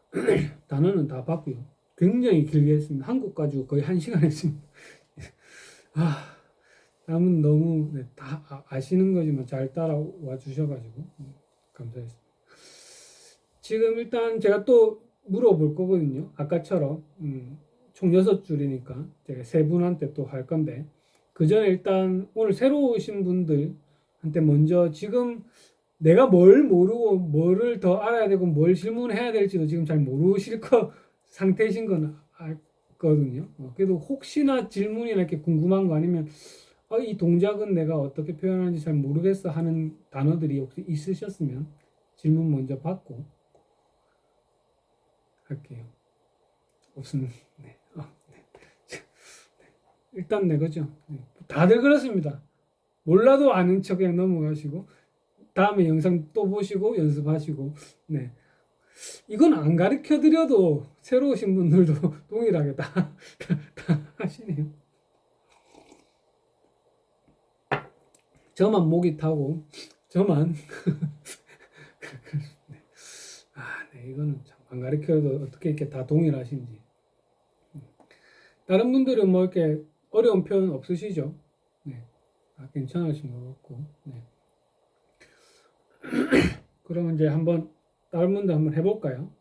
단어는 다 봤고요. 굉장히 길게 했습니다. 한국 가지고 거의 1시간 했습니다. 남은 너무 네, 다 아시는 거지만 잘 따라와 주셔가지고 감사했습니다. 지금 일단 제가 또 물어볼 거거든요. 아까처럼 총 6줄이니까 제가 세 분한테 또 할 건데 그 전에 일단 오늘 새로 오신 분들한테 먼저 지금 내가 뭘 모르고 뭐를 더 알아야 되고 뭘 질문해야 될지도 지금 잘 모르실 거 상태이신 건 알거든요. 그래도 혹시나 질문이나 이렇게 궁금한 거 아니면 이 동작은 내가 어떻게 표현하는지 잘 모르겠어 하는 단어들이 혹시 있으셨으면 질문 먼저 받고 할게요. 없으면 네. 네. 일단 네 거죠. 네. 다들 그렇습니다. 몰라도 아는 척 그냥 넘어가시고 다음에 영상 또 보시고 연습하시고 네. 이건 안 가르쳐 드려도 새로 오신 분들도 동일하게 다 하시네요. 저만 목이 타고 저만 네, 이거는 참 안 가르쳐도 어떻게 이렇게 다 동일하신지. 다른 분들은 뭐 이렇게 어려운 표현 없으시죠? 네, 괜찮으신 것 같고. 네. 그러면 이제 한번 다른 분들 한번 해볼까요?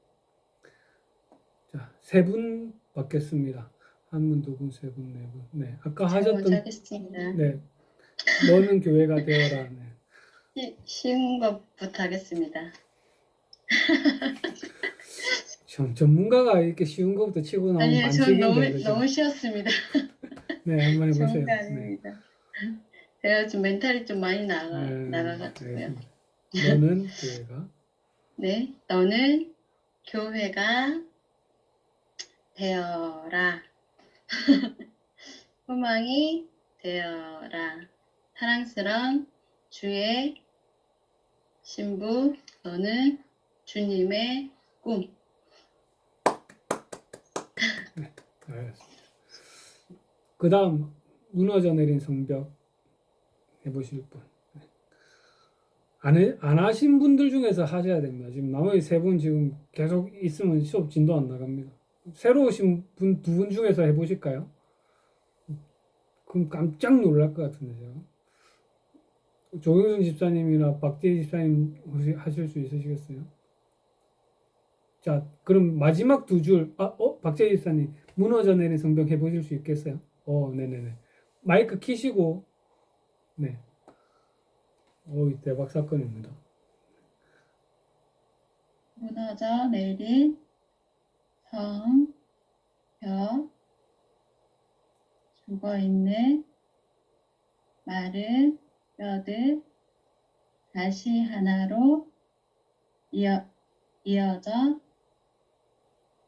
자, 세 분 받겠습니다. 한 분, 두 분, 세 분, 네 분. 네, 아까 제가 먼저 하셨던 하겠습니다. 네, 너는 교회가 되어라. 네. 쉬운 것부터 하겠습니다. 전문가가 이렇게 쉬운 것부터 치고 나오면 아니요, 전 반칙인데, 그죠? 너무 쉬웠습니다. 네, 한번 해보세요. 좋은 거 네. 아닙니다. 제가 좀 멘탈이 좀 많이 나가가지고요. 알겠습니다. 너는 교회가 네, 너는 교회가 되어라. 소망이 되어라. 사랑스런 주의 신부, 너는 주님의 꿈. 알겠습니다. 그 다음 무너져 내린 성벽 해보실 분. 안 하신 분들 중에서 하셔야 됩니다. 지금 나머지 세 분 지금 계속 있으면 수업 진도 안 나갑니다. 새로 오신 분 두 분 중에서 해보실까요? 그럼 깜짝 놀랄 것 같은데 제가. 조경순 집사님이나 박재희 집사님 혹시 하실 수 있으시겠어요? 자, 그럼 마지막 두 줄, 박재희 집사님, 무너져 내린 성벽 해보실 수 있겠어요? 네네네. 마이크 키시고, 네. 대박 사건입니다. 무너져 내린 성벽, 죽어있는 마른 뼈들 다시 하나로 이어져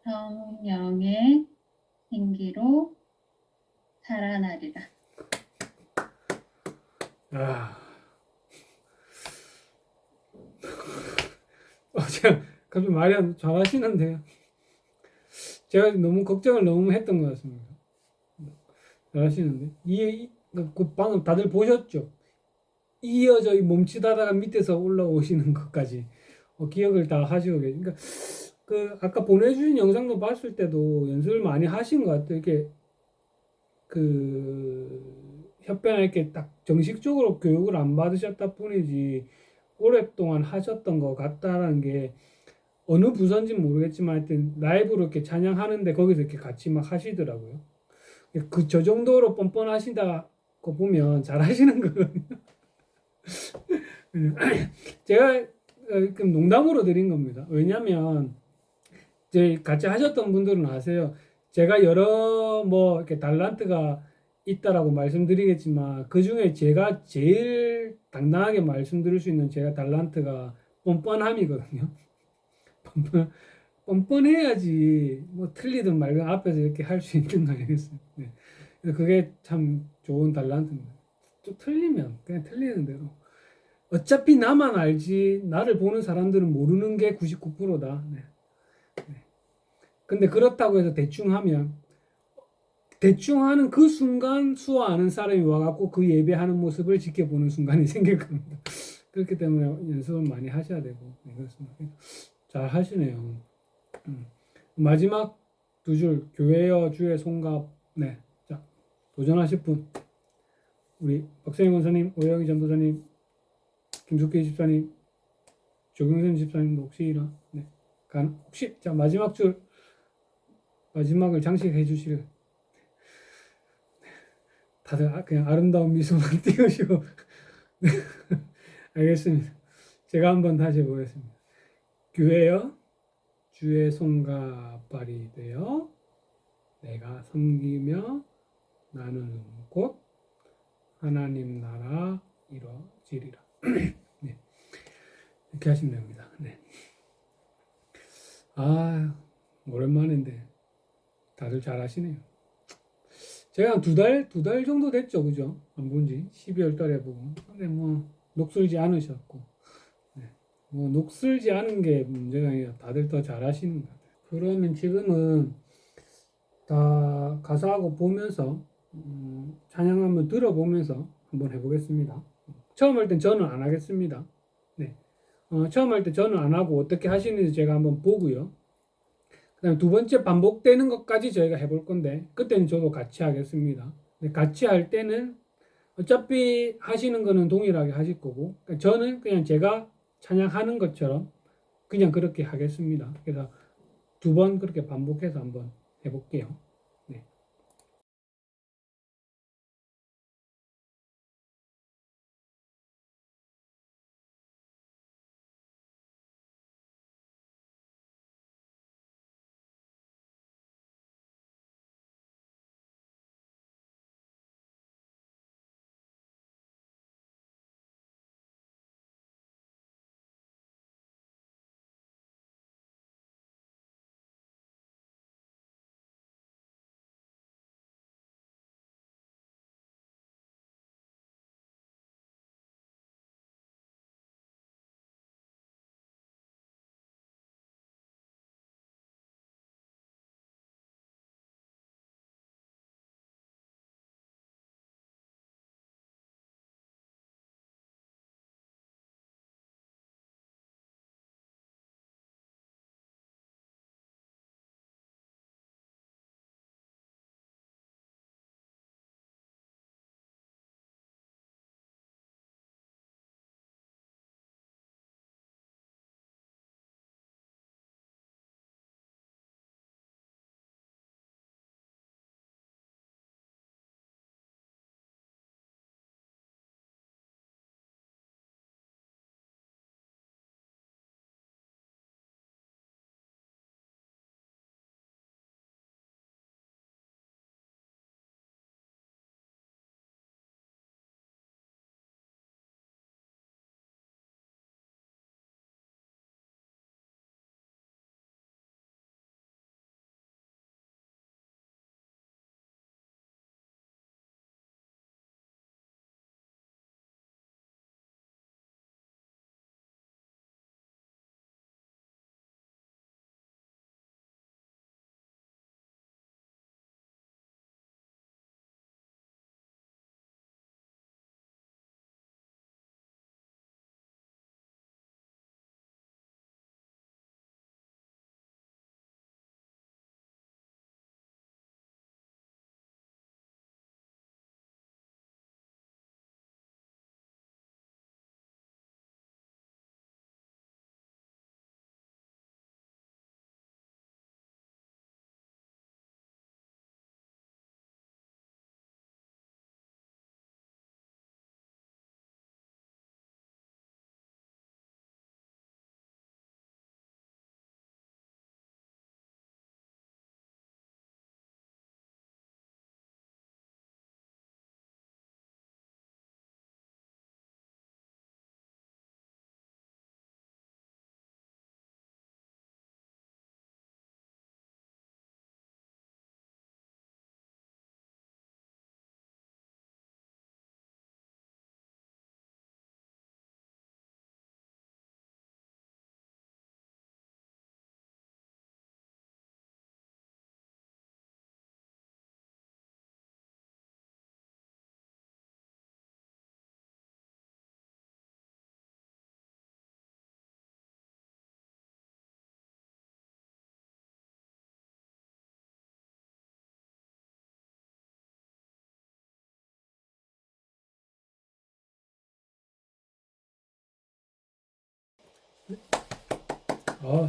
성령의 생기로 살아나리라. 제가 갑자기 말이 잘하시는데요. 제가 너무 걱정을 너무 했던 것 같습니다. 잘하시는데. 그 방금 다들 보셨죠? 이어져 멈칫하다가 밑에서 올라오시는 것까지 기억을 다 하시고 계시니까 그 아까 보내주신 영상도 봤을 때도 연습을 많이 하신 것 같아요. 이렇게 그 협변을 이렇게 딱 정식적으로 교육을 안 받으셨다 뿐이지 오랫동안 하셨던 것 같다라는 게 어느 부서인지는 모르겠지만 하여튼 라이브로 이렇게 찬양하는데 거기서 이렇게 같이 막 하시더라고요. 저 정도로 뻔뻔하시다고 보면 잘 하시는 거거든요. 제가 농담으로 드린 겁니다. 왜냐면 이제 같이 하셨던 분들은 아세요. 제가 여러 이렇게 달란트가 있다라고 말씀드리겠지만 그 중에 제가 제일 당당하게 말씀드릴 수 있는 제가 달란트가 뻔뻔함이거든요. 뻔뻔해야지 틀리든 말든 앞에서 이렇게 할 수 있는 거 아니겠어요. 네. 그게 참 좋은 달란트입니다. 좀 틀리면 그냥 틀리는 대로. 어차피 나만 알지 나를 보는 사람들은 모르는 게 99%다. 네. 근데 그렇다고 해서 대충 하면 대충 하는 그 순간 수어 아는 사람이 와갖고 그 예배하는 모습을 지켜보는 순간이 생길 겁니다. 그렇기 때문에 연습을 많이 하셔야 되고. 네, 그렇습니다. 잘 하시네요. 마지막 두 줄 교회여 주의 손갑. 네, 자 도전하실 분 우리 박선영 원사님, 오영희 전도사님, 김숙기 집사님, 조경선 집사님도 혹시나 네. 혹시 자 마지막 줄 마지막을 장식해 주시길. 다들 그냥 아름다운 미소만 띄우시고 알겠습니다. 제가 한번 다시 해보겠습니다. 교회여 주의 손과 발이 되어 내가 섬기며 나누는 곧 하나님 나라 이루어지리라. 네, 이렇게 하시면 됩니다. 네. 아, 오랜만인데 다들 잘하시네요. 제가 한 두 달 정도 됐죠, 그죠? 안 본지 12월 달에 보고. 근데 뭐 녹슬지 않으셨고, 네. 뭐 녹슬지 않은 게 문제가 아니라 다들 더 잘하시는 것 같아요. 그러면 지금은 다 가사하고 보면서 찬양 한번 들어보면서 한번 해보겠습니다. 처음 할 땐 저는 안 하겠습니다. 네. 처음 할 때 저는 안 하고 어떻게 하시는지 제가 한번 보고요. 그다음 두 번째 반복되는 것까지 저희가 해볼 건데 그때는 저도 같이 하겠습니다. 근데 같이 할 때는 어차피 하시는 거는 동일하게 하실 거고 그러니까 저는 그냥 제가 찬양하는 것처럼 그냥 그렇게 하겠습니다. 그래서 두 번 그렇게 반복해서 한번 해볼게요.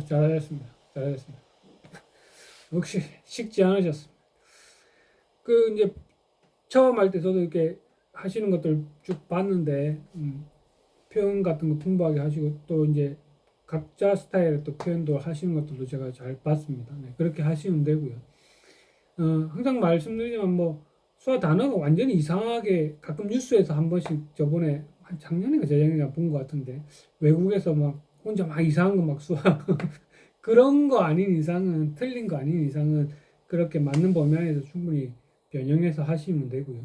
잘하셨습니다. 잘하셨습니다. 역시 쉽지 않으셨습니다. 그 이제 처음 할 때 저도 이렇게 하시는 것들 쭉 봤는데 표현 같은 거 풍부하게 하시고 또 이제 각자 스타일의 또 표현도 하시는 것들도 제가 잘 봤습니다. 네, 그렇게 하시면 되고요. 항상 말씀드리지만 뭐 수화 단어가 완전히 이상하게 가끔 뉴스에서 한 번씩 저번에 한 작년인가 재작년인가 본 것 같은데 외국에서 막 혼자 막 이상한 거 막 수화 그런 거 아닌 이상은 틀린 거 아닌 이상은 그렇게 맞는 범위안에서 충분히 변형해서 하시면 되고요.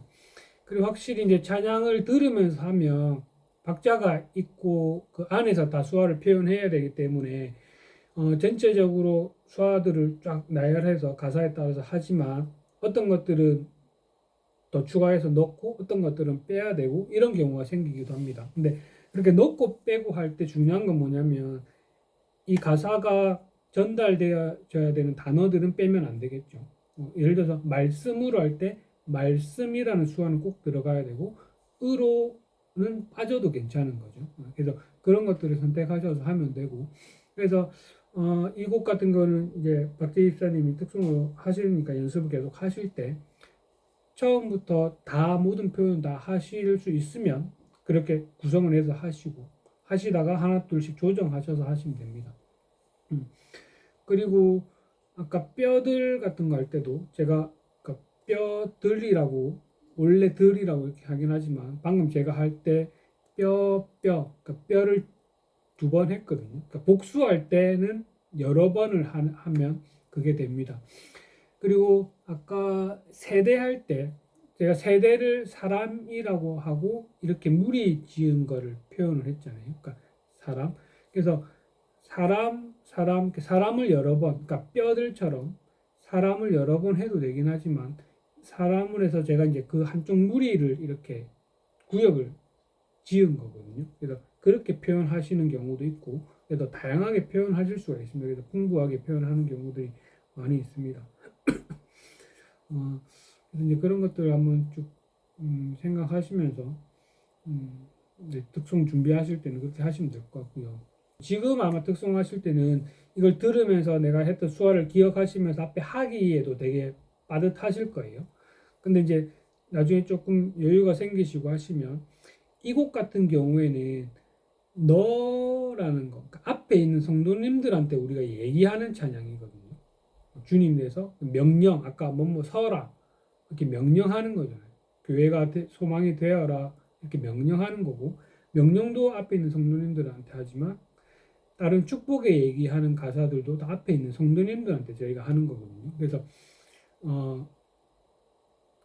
그리고 확실히 이제 찬양을 들으면서 하면 박자가 있고 그 안에서 다 수화를 표현해야 되기 때문에 전체적으로 수화들을 쫙 나열해서 가사에 따라서 하지만 어떤 것들은 더 추가해서 넣고 어떤 것들은 빼야 되고 이런 경우가 생기기도 합니다. 근데 그렇게 넣고 빼고 할 때 중요한 건 뭐냐면 이 가사가 전달되어져야 되는 단어들은 빼면 안 되겠죠. 예를 들어서 말씀으로 할 때 말씀이라는 수화는 꼭 들어가야 되고 으로는 빠져도 괜찮은 거죠. 그래서 그런 것들을 선택하셔서 하면 되고 그래서 이 곡 같은 거는 이제 박재희 집사님이 특성으로 하시니까 연습을 계속 하실 때 처음부터 다 모든 표현 다 하실 수 있으면 그렇게 구성을 해서 하시고 하시다가 하나 둘씩 조정하셔서 하시면 됩니다. 그리고 아까 뼈들 같은 거 할 때도 제가 그 뼈들이라고 원래 들이라고 이렇게 하긴 하지만 방금 제가 할 때 그러니까 뼈를 2번 했거든요. 그러니까 복수할 때는 여러 번을 하면 그게 됩니다. 그리고 아까 세대할 때 제가 세대를 사람이라고 하고 이렇게 무리 지은 거를 표현을 했잖아요. 그러니까 사람. 그래서 사람을 여러 번, 그러니까 뼈들처럼 사람을 여러 번 해도 되긴 하지만 사람을 해서 제가 이제 그 한쪽 무리를 이렇게 구역을 지은 거거든요. 그래서 그렇게 표현하시는 경우도 있고, 그래서 다양하게 표현하실 수가 있습니다. 그래서 풍부하게 표현하는 경우들이 많이 있습니다. 그래서 이제 그런 것들을 한번 쭉 생각하시면서 이제 특송 준비하실 때는 그렇게 하시면 될 것 같고요. 지금 아마 특송하실 때는 이걸 들으면서 내가 했던 수화를 기억하시면서 앞에 하기에도 되게 빠듯하실 거예요. 근데 이제 나중에 조금 여유가 생기시고 하시면 이 곡 같은 경우에는 너라는 거, 그러니까 앞에 있는 성도님들한테 우리가 얘기하는 찬양이거든요. 주님께서 명령, 아까 뭐뭐 서라 이렇게 명령하는 거잖아요. 교회가 소망이 되어라 이렇게 명령하는 거고 명령도 앞에 있는 성도님들한테 하지만 다른 축복의 얘기하는 가사들도 다 앞에 있는 성도님들한테 저희가 하는 거거든요. 그래서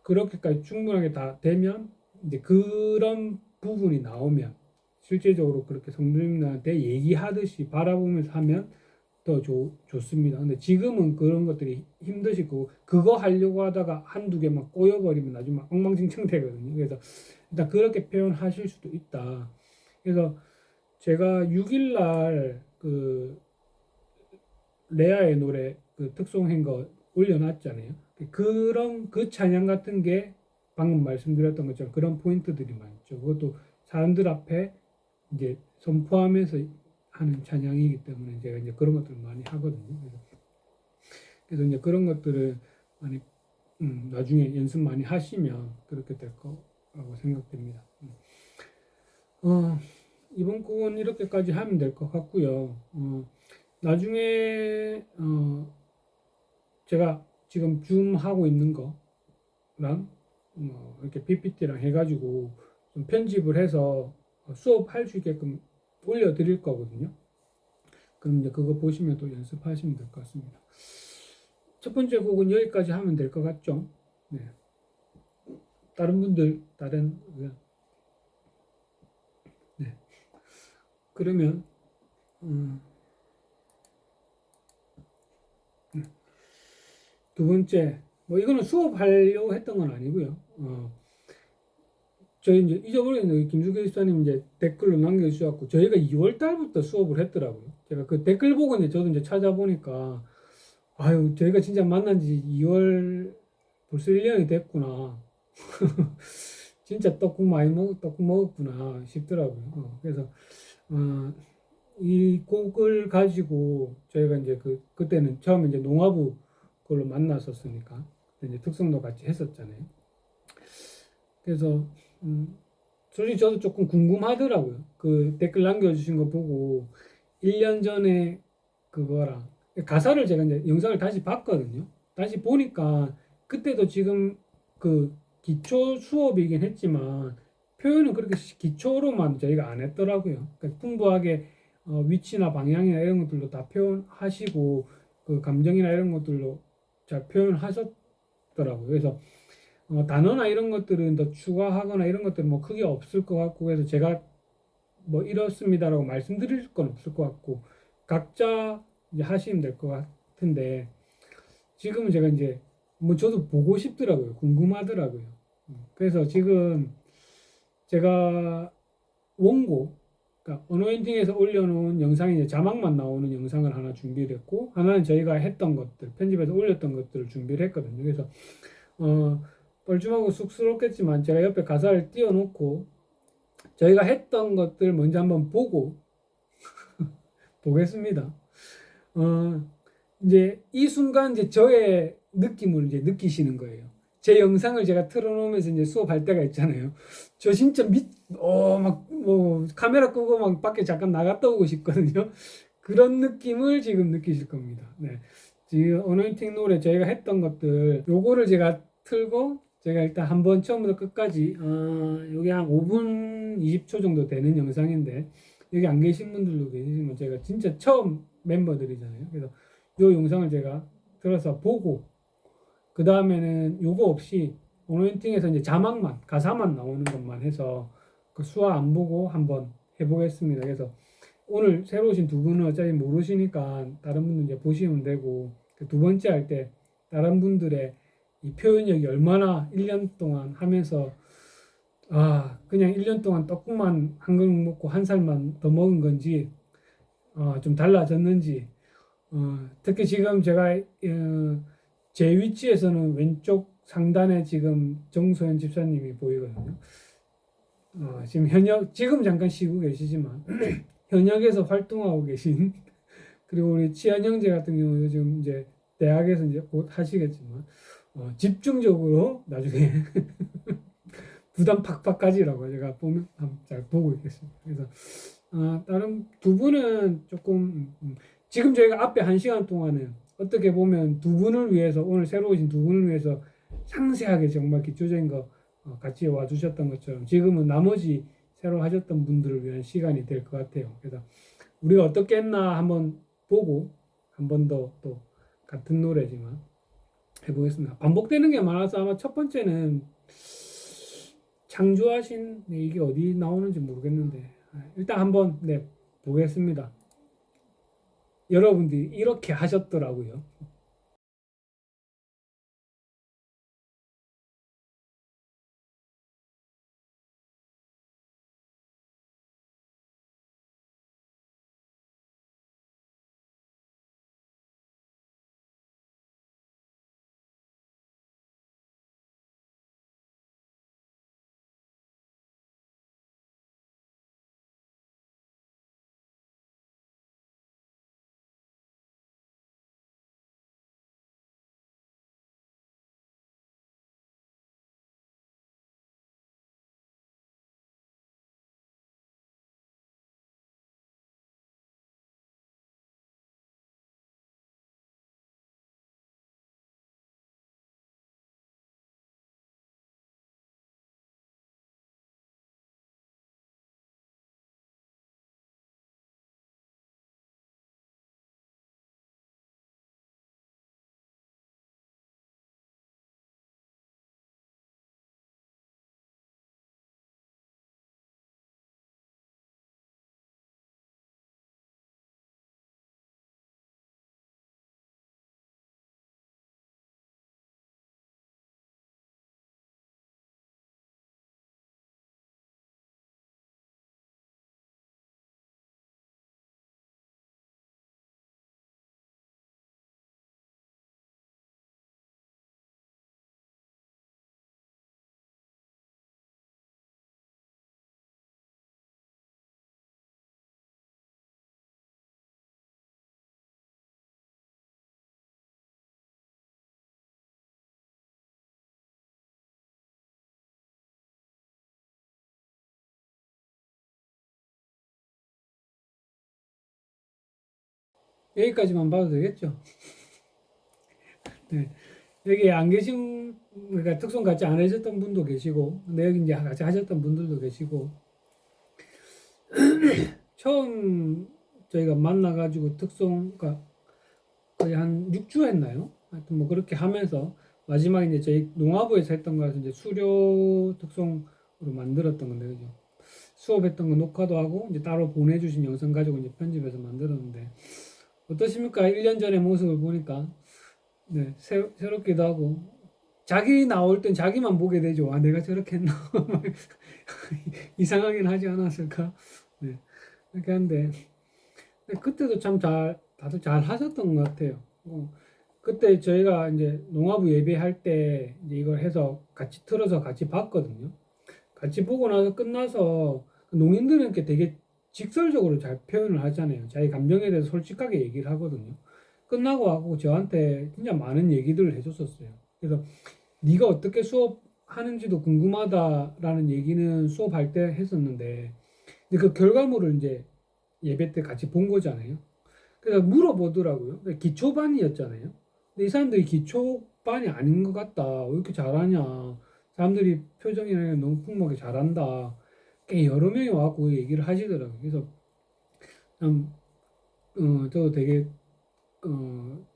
그렇게까지 충분하게 다 되면 이제 그런 부분이 나오면 실제적으로 그렇게 성도님들한테 얘기하듯이 바라보면서 하면 더 좋습니다. 근데 지금은 그런 것들이 힘드시고 그거 하려고 하다가 한두 개 막 꼬여버리면 나중에 막 엉망진창 되거든요. 그래서 일단 그렇게 표현하실 수도 있다. 그래서 제가 6일날 그 레아의 노래 그 특송한 거 올려놨잖아요. 그런 그 찬양 같은 게 방금 말씀드렸던 것처럼 그런 포인트들이 많죠. 그것도 사람들 앞에 이제 선포하면서 하는 찬양이기 때문에 제가 이제 그런 것들을 많이 하거든요. 그래서 이제 그런 것들을 많이 나중에 연습 많이 하시면 그렇게 될 거라고 생각됩니다. 이번 곡은 이렇게까지 하면 될 것 같고요. 나중에 제가 지금 줌 하고 있는 거랑 이렇게 PPT랑 해가지고 좀 편집을 해서 수업할 수 있게끔 올려드릴 거거든요. 그럼 이제 그거 보시면 또 연습하시면 될 것 같습니다. 첫 번째 곡은 여기까지 하면 될 것 같죠? 네. 다른 분들 네. 그러면 두 번째 뭐 이거는 수업하려고 했던 건 아니고요. 저희 이제 잊어버렸는데 김수교 집사님 이제 댓글로 남겨주셔갖고 저희가 2월 달부터 수업을 했더라고요. 제가 그 댓글 보고 이제 저도 이제 찾아보니까 아유 저희가 진짜 만난 지 2월 벌써 1년이 됐구나. 진짜 떡국 먹었구나 싶더라고요. 그래서 이 곡을 가지고 저희가 이제 그때는 처음에 이제 농화부 그걸로 만났었으니까 이제 특성도 같이 했었잖아요. 그래서 솔직히 저도 조금 궁금하더라고요. 그 댓글 남겨주신 거 보고 1년 전에 그거랑 가사를 제가 이제 영상을 다시 봤거든요. 다시 보니까 그때도 지금 그 기초 수업이긴 했지만 표현은 그렇게 기초로만 저희가 안 했더라고요. 그러니까 풍부하게 위치나 방향이나 이런 것들도 다 표현하시고 그 감정이나 이런 것들로 잘 표현하셨더라고요. 그래서 단어나 이런 것들은 더 추가하거나 이런 것들은 뭐 크게 없을 것 같고 그래서 제가 뭐 이렇습니다라고 말씀드릴 건 없을 것 같고 각자 이제 하시면 될 것 같은데 지금은 제가 이제 뭐 저도 보고 싶더라고요. 궁금하더라고요. 그래서 지금 제가 원고 그러니까 언어엔딩에서 올려놓은 영상이 이제 자막만 나오는 영상을 하나 준비를 했고 하나는 저희가 했던 것들 편집해서 올렸던 것들을 준비를 했거든요. 그래서 뻘쭘하고 쑥스럽겠지만 제가 옆에 가사를 띄워놓고 저희가 했던 것들 먼저 한번 보고 보겠습니다. 이제 이 순간 이제 저의 느낌을 이제 느끼시는 거예요. 제 영상을 제가 틀어놓으면서 이제 수업할 때가 있잖아요. 저 진짜 막, 뭐, 카메라 끄고 막 밖에 잠깐 나갔다 오고 싶거든요. 그런 느낌을 지금 느끼실 겁니다. 네. 지금 어노인팅 노래 저희가 했던 것들, 요거를 제가 틀고, 제가 일단 한번 처음부터 끝까지, 여기 한 5분 20초 정도 되는 영상인데, 여기 안 계신 분들도 계시지만, 제가 진짜 처음 멤버들이잖아요. 그래서 요 영상을 제가 들어서 보고, 그 다음에는 요거 없이 오너인팅에서 이제 자막만 가사만 나오는 것만 해서 그 수화 안 보고 한번 해보겠습니다. 그래서 오늘 새로 오신 두 분은 어차피 모르시니까 다른 분들 이제 보시면 되고 그두 번째 할 때 다른 분들의 이 표현력이 얼마나 1년 동안 하면서 그냥 1년 동안 떡국만 한 그릇 먹고 한 살만 더 먹은 건지 좀 달라졌는지 특히 지금 제가 제 위치에서는 왼쪽 상단에 지금 정소연 집사님이 보이거든요. 지금 잠깐 쉬고 계시지만 현역에서 활동하고 계신 그리고 우리 치안 형제 같은 경우는 지금 이제 대학에서 이제 곧 하시겠지만 집중적으로 나중에 부담 팍팍 가지라고 제가 보면 잘 보고 있겠습니다. 그래서 다른 두 분은 조금 지금 저희가 앞에 1시간 동안은 어떻게 보면 두 분을 위해서 오늘 새로 오신 두 분을 위해서 상세하게 정말 기초적인 거 같이 와주셨던 것처럼 지금은 나머지 새로 하셨던 분들을 위한 시간이 될 것 같아요. 그래서 우리가 어떻게 했나 한번 보고 한 번 더 또 같은 노래지만 해보겠습니다. 반복되는 게 많아서 아마 첫 번째는 창조하신 이게 어디 나오는지 모르겠는데 일단 한번 보겠습니다. 여러분들이 이렇게 하셨더라고요. 여기까지만 봐도 되겠죠? 네. 여기 안 계신, 그러니까 특송 같이 안 하셨던 분도 계시고, 근데 여기 이제 같이 하셨던 분들도 계시고, 처음 저희가 만나가지고 특송, 그러니까 거의 한 6주 했나요? 하여튼 뭐 그렇게 하면서, 마지막에 이제 저희 농화부에서 했던 거라서 이제 수료 특송으로 만들었던 건데, 그죠? 수업했던 거 녹화도 하고, 이제 따로 보내주신 영상 가지고 이제 편집해서 만들었는데, 어떠십니까? 1년 전의 모습을 보니까, 네, 새롭기도 하고, 자기 나올 땐 자기만 보게 되죠. 아, 내가 저렇게 했나? 이상하긴 하지 않았을까? 네, 그렇게 한데, 그때도 참 다들 잘 하셨던 것 같아요. 그때 저희가 이제 농화부 예배할 때 이제 이걸 해서 같이 틀어서 같이 봤거든요. 같이 보고 나서 끝나서 농인들은 이렇게 되게 직설적으로 잘 표현을 하잖아요. 자기 감정에 대해서 솔직하게 얘기를 하거든요. 끝나고 하고 저한테 진짜 많은 얘기들을 해줬었어요. 그래서 네가 어떻게 수업하는지도 궁금하다라는 얘기는 수업할 때 했었는데, 근데 그 결과물을 이제 예배 때 같이 본 거잖아요. 그래서 물어보더라고요. 기초반이었잖아요. 근데 이 사람들이 기초반이 아닌 것 같다. 왜 이렇게 잘하냐. 사람들이 표정이나 너무 풍부하게 잘한다. 꽤 여러 명이 와갖고 얘기를 하시더라고요. 그래서 참, 저도 되게,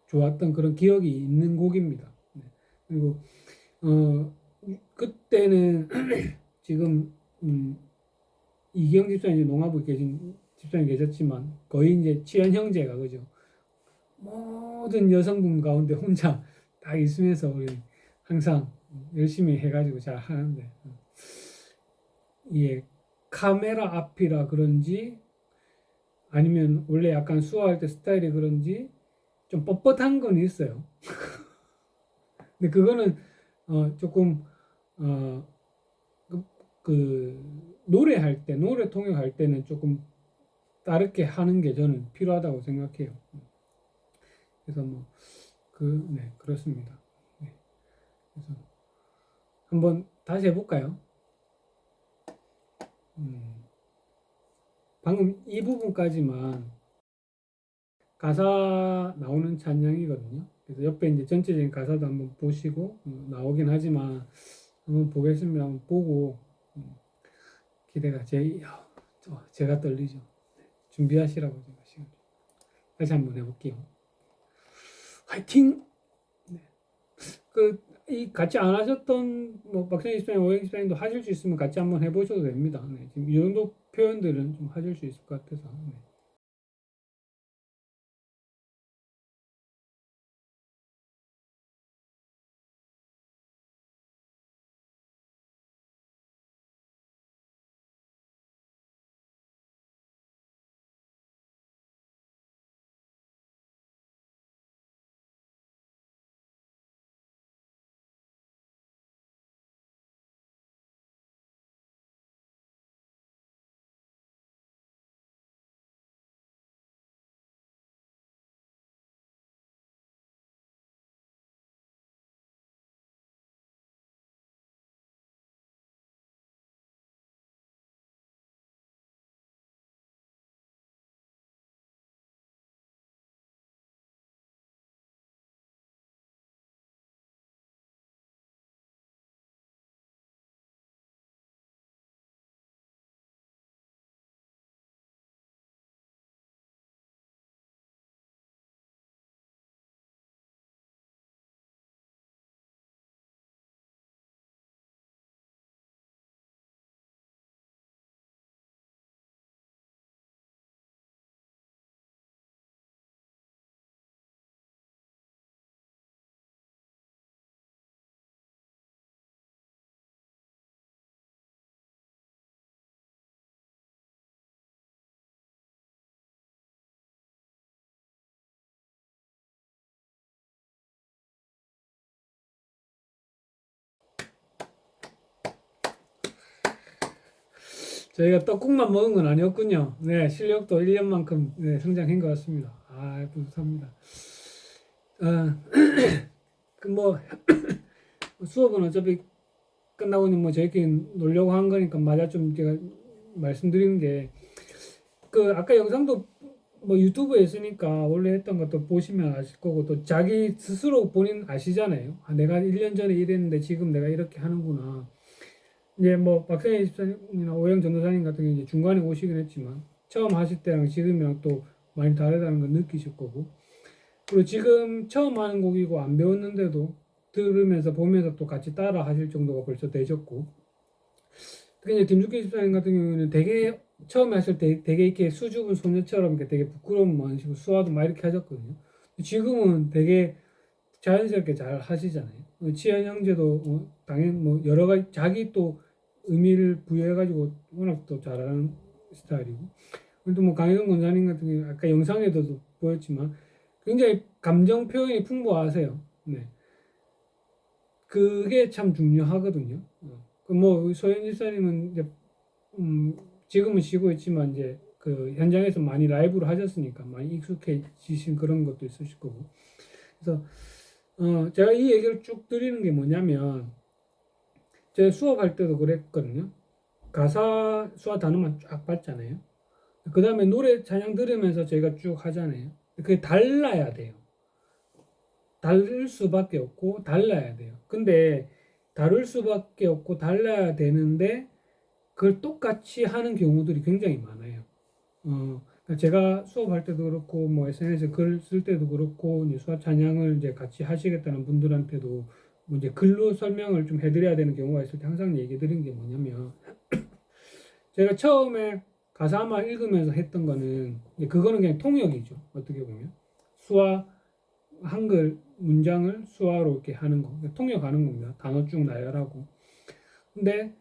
좋았던 그런 기억이 있는 곡입니다. 네. 그리고, 어, 그때는 지금, 이기영 집사님, 이제 농화부에 계신 집사님 계셨지만, 거의 이제 친한 형제가, 그죠? 모든 여성분 가운데 혼자 딱 있으면서 우리 항상 열심히 해가지고 잘 하는데, 이게 카메라 앞이라 그런지 아니면 원래 약간 수화할 때 스타일이 그런지 좀 뻣뻣한 건 있어요. 근데 그거는 조금 어, 노래할 때 노래 통역할 때는 조금 다르게 하는 게 저는 필요하다고 생각해요. 그래서 네, 그렇습니다. 네, 그래서 한번 다시 해볼까요? 방금 이 부분까지만 가사 나오는 찬양이거든요. 그래서 옆에 이제 전체적인 가사도 한번 보시고, 나오긴 하지만 한번 보겠습니다. 한번 보고 기대가 제가 떨리죠. 준비하시라고 제가 시간 다시 한번 해볼게요. 화이팅! 네. 이 같이 안 하셨던 박성희 집사님, 오영 집사님도 하실 수 있으면 같이 한번 해보셔도 됩니다. 네. 지금 이 정도 표현들은 좀 하실 수 있을 것 같아서. 네. 저희가 떡국만 먹은 건 아니었군요. 네, 실력도 1년만큼 네, 성장한 것 같습니다. 아, 뿌듯합니다. 뭐, 수업은 어차피 끝나고 저희끼리 놀려고 한 거니까, 맞아, 좀 제가 말씀드리는 게, 아까 영상도 뭐 유튜브에 있으니까 원래 했던 것도 보시면 아실 거고 또 자기 스스로 본인 아시잖아요. 아, 내가 1년 전에 이랬는데 지금 내가 이렇게 하는구나. 이제 뭐 박성희 집사님이나 오영 전도사님 같은 경우 이제 중간에 오시긴 했지만 처음 하실 때랑 지금이랑 또 많이 다르다는 걸 느끼실 거고 그리고 지금 처음 하는 곡이고 안 배웠는데도 들으면서 보면서 또 같이 따라 하실 정도가 벌써 되셨고 특히 이제 김숙기 집사님 같은 경우는 되게 처음에 하실 때 되게 이렇게 수줍은 소녀처럼 이렇게 되게 부끄러움 많으시고 수화도 막 이렇게 하셨거든요. 지금은 되게 자연스럽게 잘 하시잖아요. 치현 형제도 당연히 뭐 여러 가지 자기 또 의미를 부여해가지고 워낙 또 잘하는 스타일이고 또 뭐 강희동 권사님 같은 경우 아까 영상에도 보였지만 굉장히 감정 표현이 풍부하세요. 네. 그게 참 중요하거든요. 그뭐 소연 집사님은 이제 지금은 쉬고 있지만 이제 그 현장에서 많이 라이브를 하셨으니까 많이 익숙해지신 그런 것도 있으실 거고. 그래서 제가 이 얘기를 쭉 드리는 게 뭐냐면 제가 수업할 때도 그랬거든요. 가사 수화 단어만 쫙 봤잖아요. 그 다음에 노래 찬양 들으면서 저희가 쭉 하잖아요. 그게 달라야 돼요. 다를 수밖에 없고 달라야 돼요. 근데 다를 수밖에 없고 달라야 되는데 그걸 똑같이 하는 경우들이 굉장히 많아요. 그러니까 제가 수업할 때도 그렇고 뭐 SNS에 글 쓸 때도 그렇고 이제 수화 찬양을 이제 같이 하시겠다는 분들한테도 뭐 이제 글로 설명을 좀 해드려야 되는 경우가 있을 때 항상 얘기 드린 게 뭐냐면 제가 처음에 가사만 읽으면서 했던 거는 그거는 그냥 통역이죠. 어떻게 보면 수화 한글 문장을 수화로 이렇게 하는 거 통역하는 겁니다. 단어 쭉 나열하고. 근데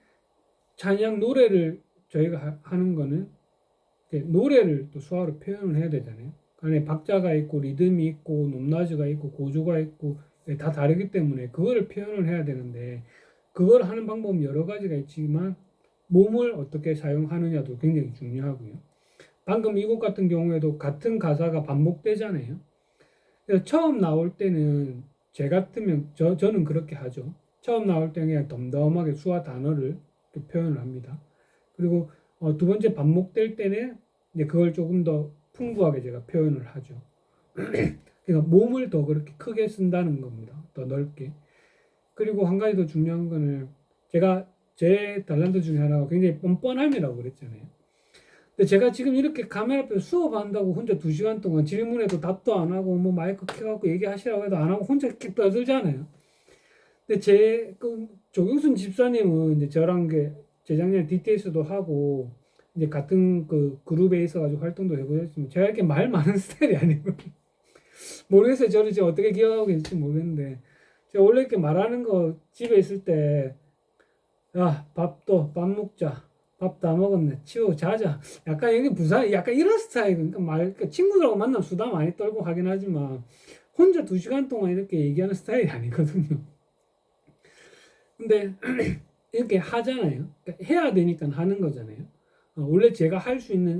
찬양 노래를 저희가 하는 거는 노래를 또 수화로 표현을 해야 되잖아요. 안에 박자가 있고 리듬이 있고 높낮이가 있고 고조가 있고 다 다르기 때문에 그거를 표현을 해야 되는데 그걸 하는 방법은 여러 가지가 있지만 몸을 어떻게 사용하느냐도 굉장히 중요하고요. 방금 이 곡 같은 경우에도 같은 가사가 반복되잖아요. 그래서 처음 나올 때는 제 같으면 저는 그렇게 하죠. 처음 나올 때는 그냥 덤덤하게 수화 단어를 표현을 합니다. 그리고 두 번째 반복될 때는 이제 그걸 조금 더 풍부하게 제가 표현을 하죠. 그러니까 몸을 더 그렇게 크게 쓴다는 겁니다. 더 넓게. 그리고 한 가지 더 중요한 거는 제가 제 달란트 중에 하나가 굉장히 뻔뻔함이라고 그랬잖아요. 근데 제가 지금 이렇게 카메라 앞에 수업한다고 혼자 2시간 동안 질문해도 답도 안 하고 뭐 마이크 켜갖고 얘기하시라고 해도 안 하고 혼자 이렇게 떠들잖아요. 근데 그 조경순 집사님은 이제 저랑 재작년에 DTS도 하고 이제 같은 그 그룹에 있어가지고 활동도 해보셨지만 제가 이렇게 말 많은 스타일이 아니거든요. 모르겠어요. 저를 지금 어떻게 기억하고 계실지 모르겠는데 제가 원래 이렇게 말하는 거 집에 있을 때 야, 밥 먹자. 밥 다 먹었네. 치우고 자자. 약간 이게 부산, 약간 이런 스타일. 그러니까 그러니까 친구들하고 만나면 수다 많이 떨고 하긴 하지만 혼자 2시간 동안 이렇게 얘기하는 스타일이 아니거든요. 근데 이렇게 하잖아요. 그러니까 해야 되니까 하는 거잖아요. 원래 제가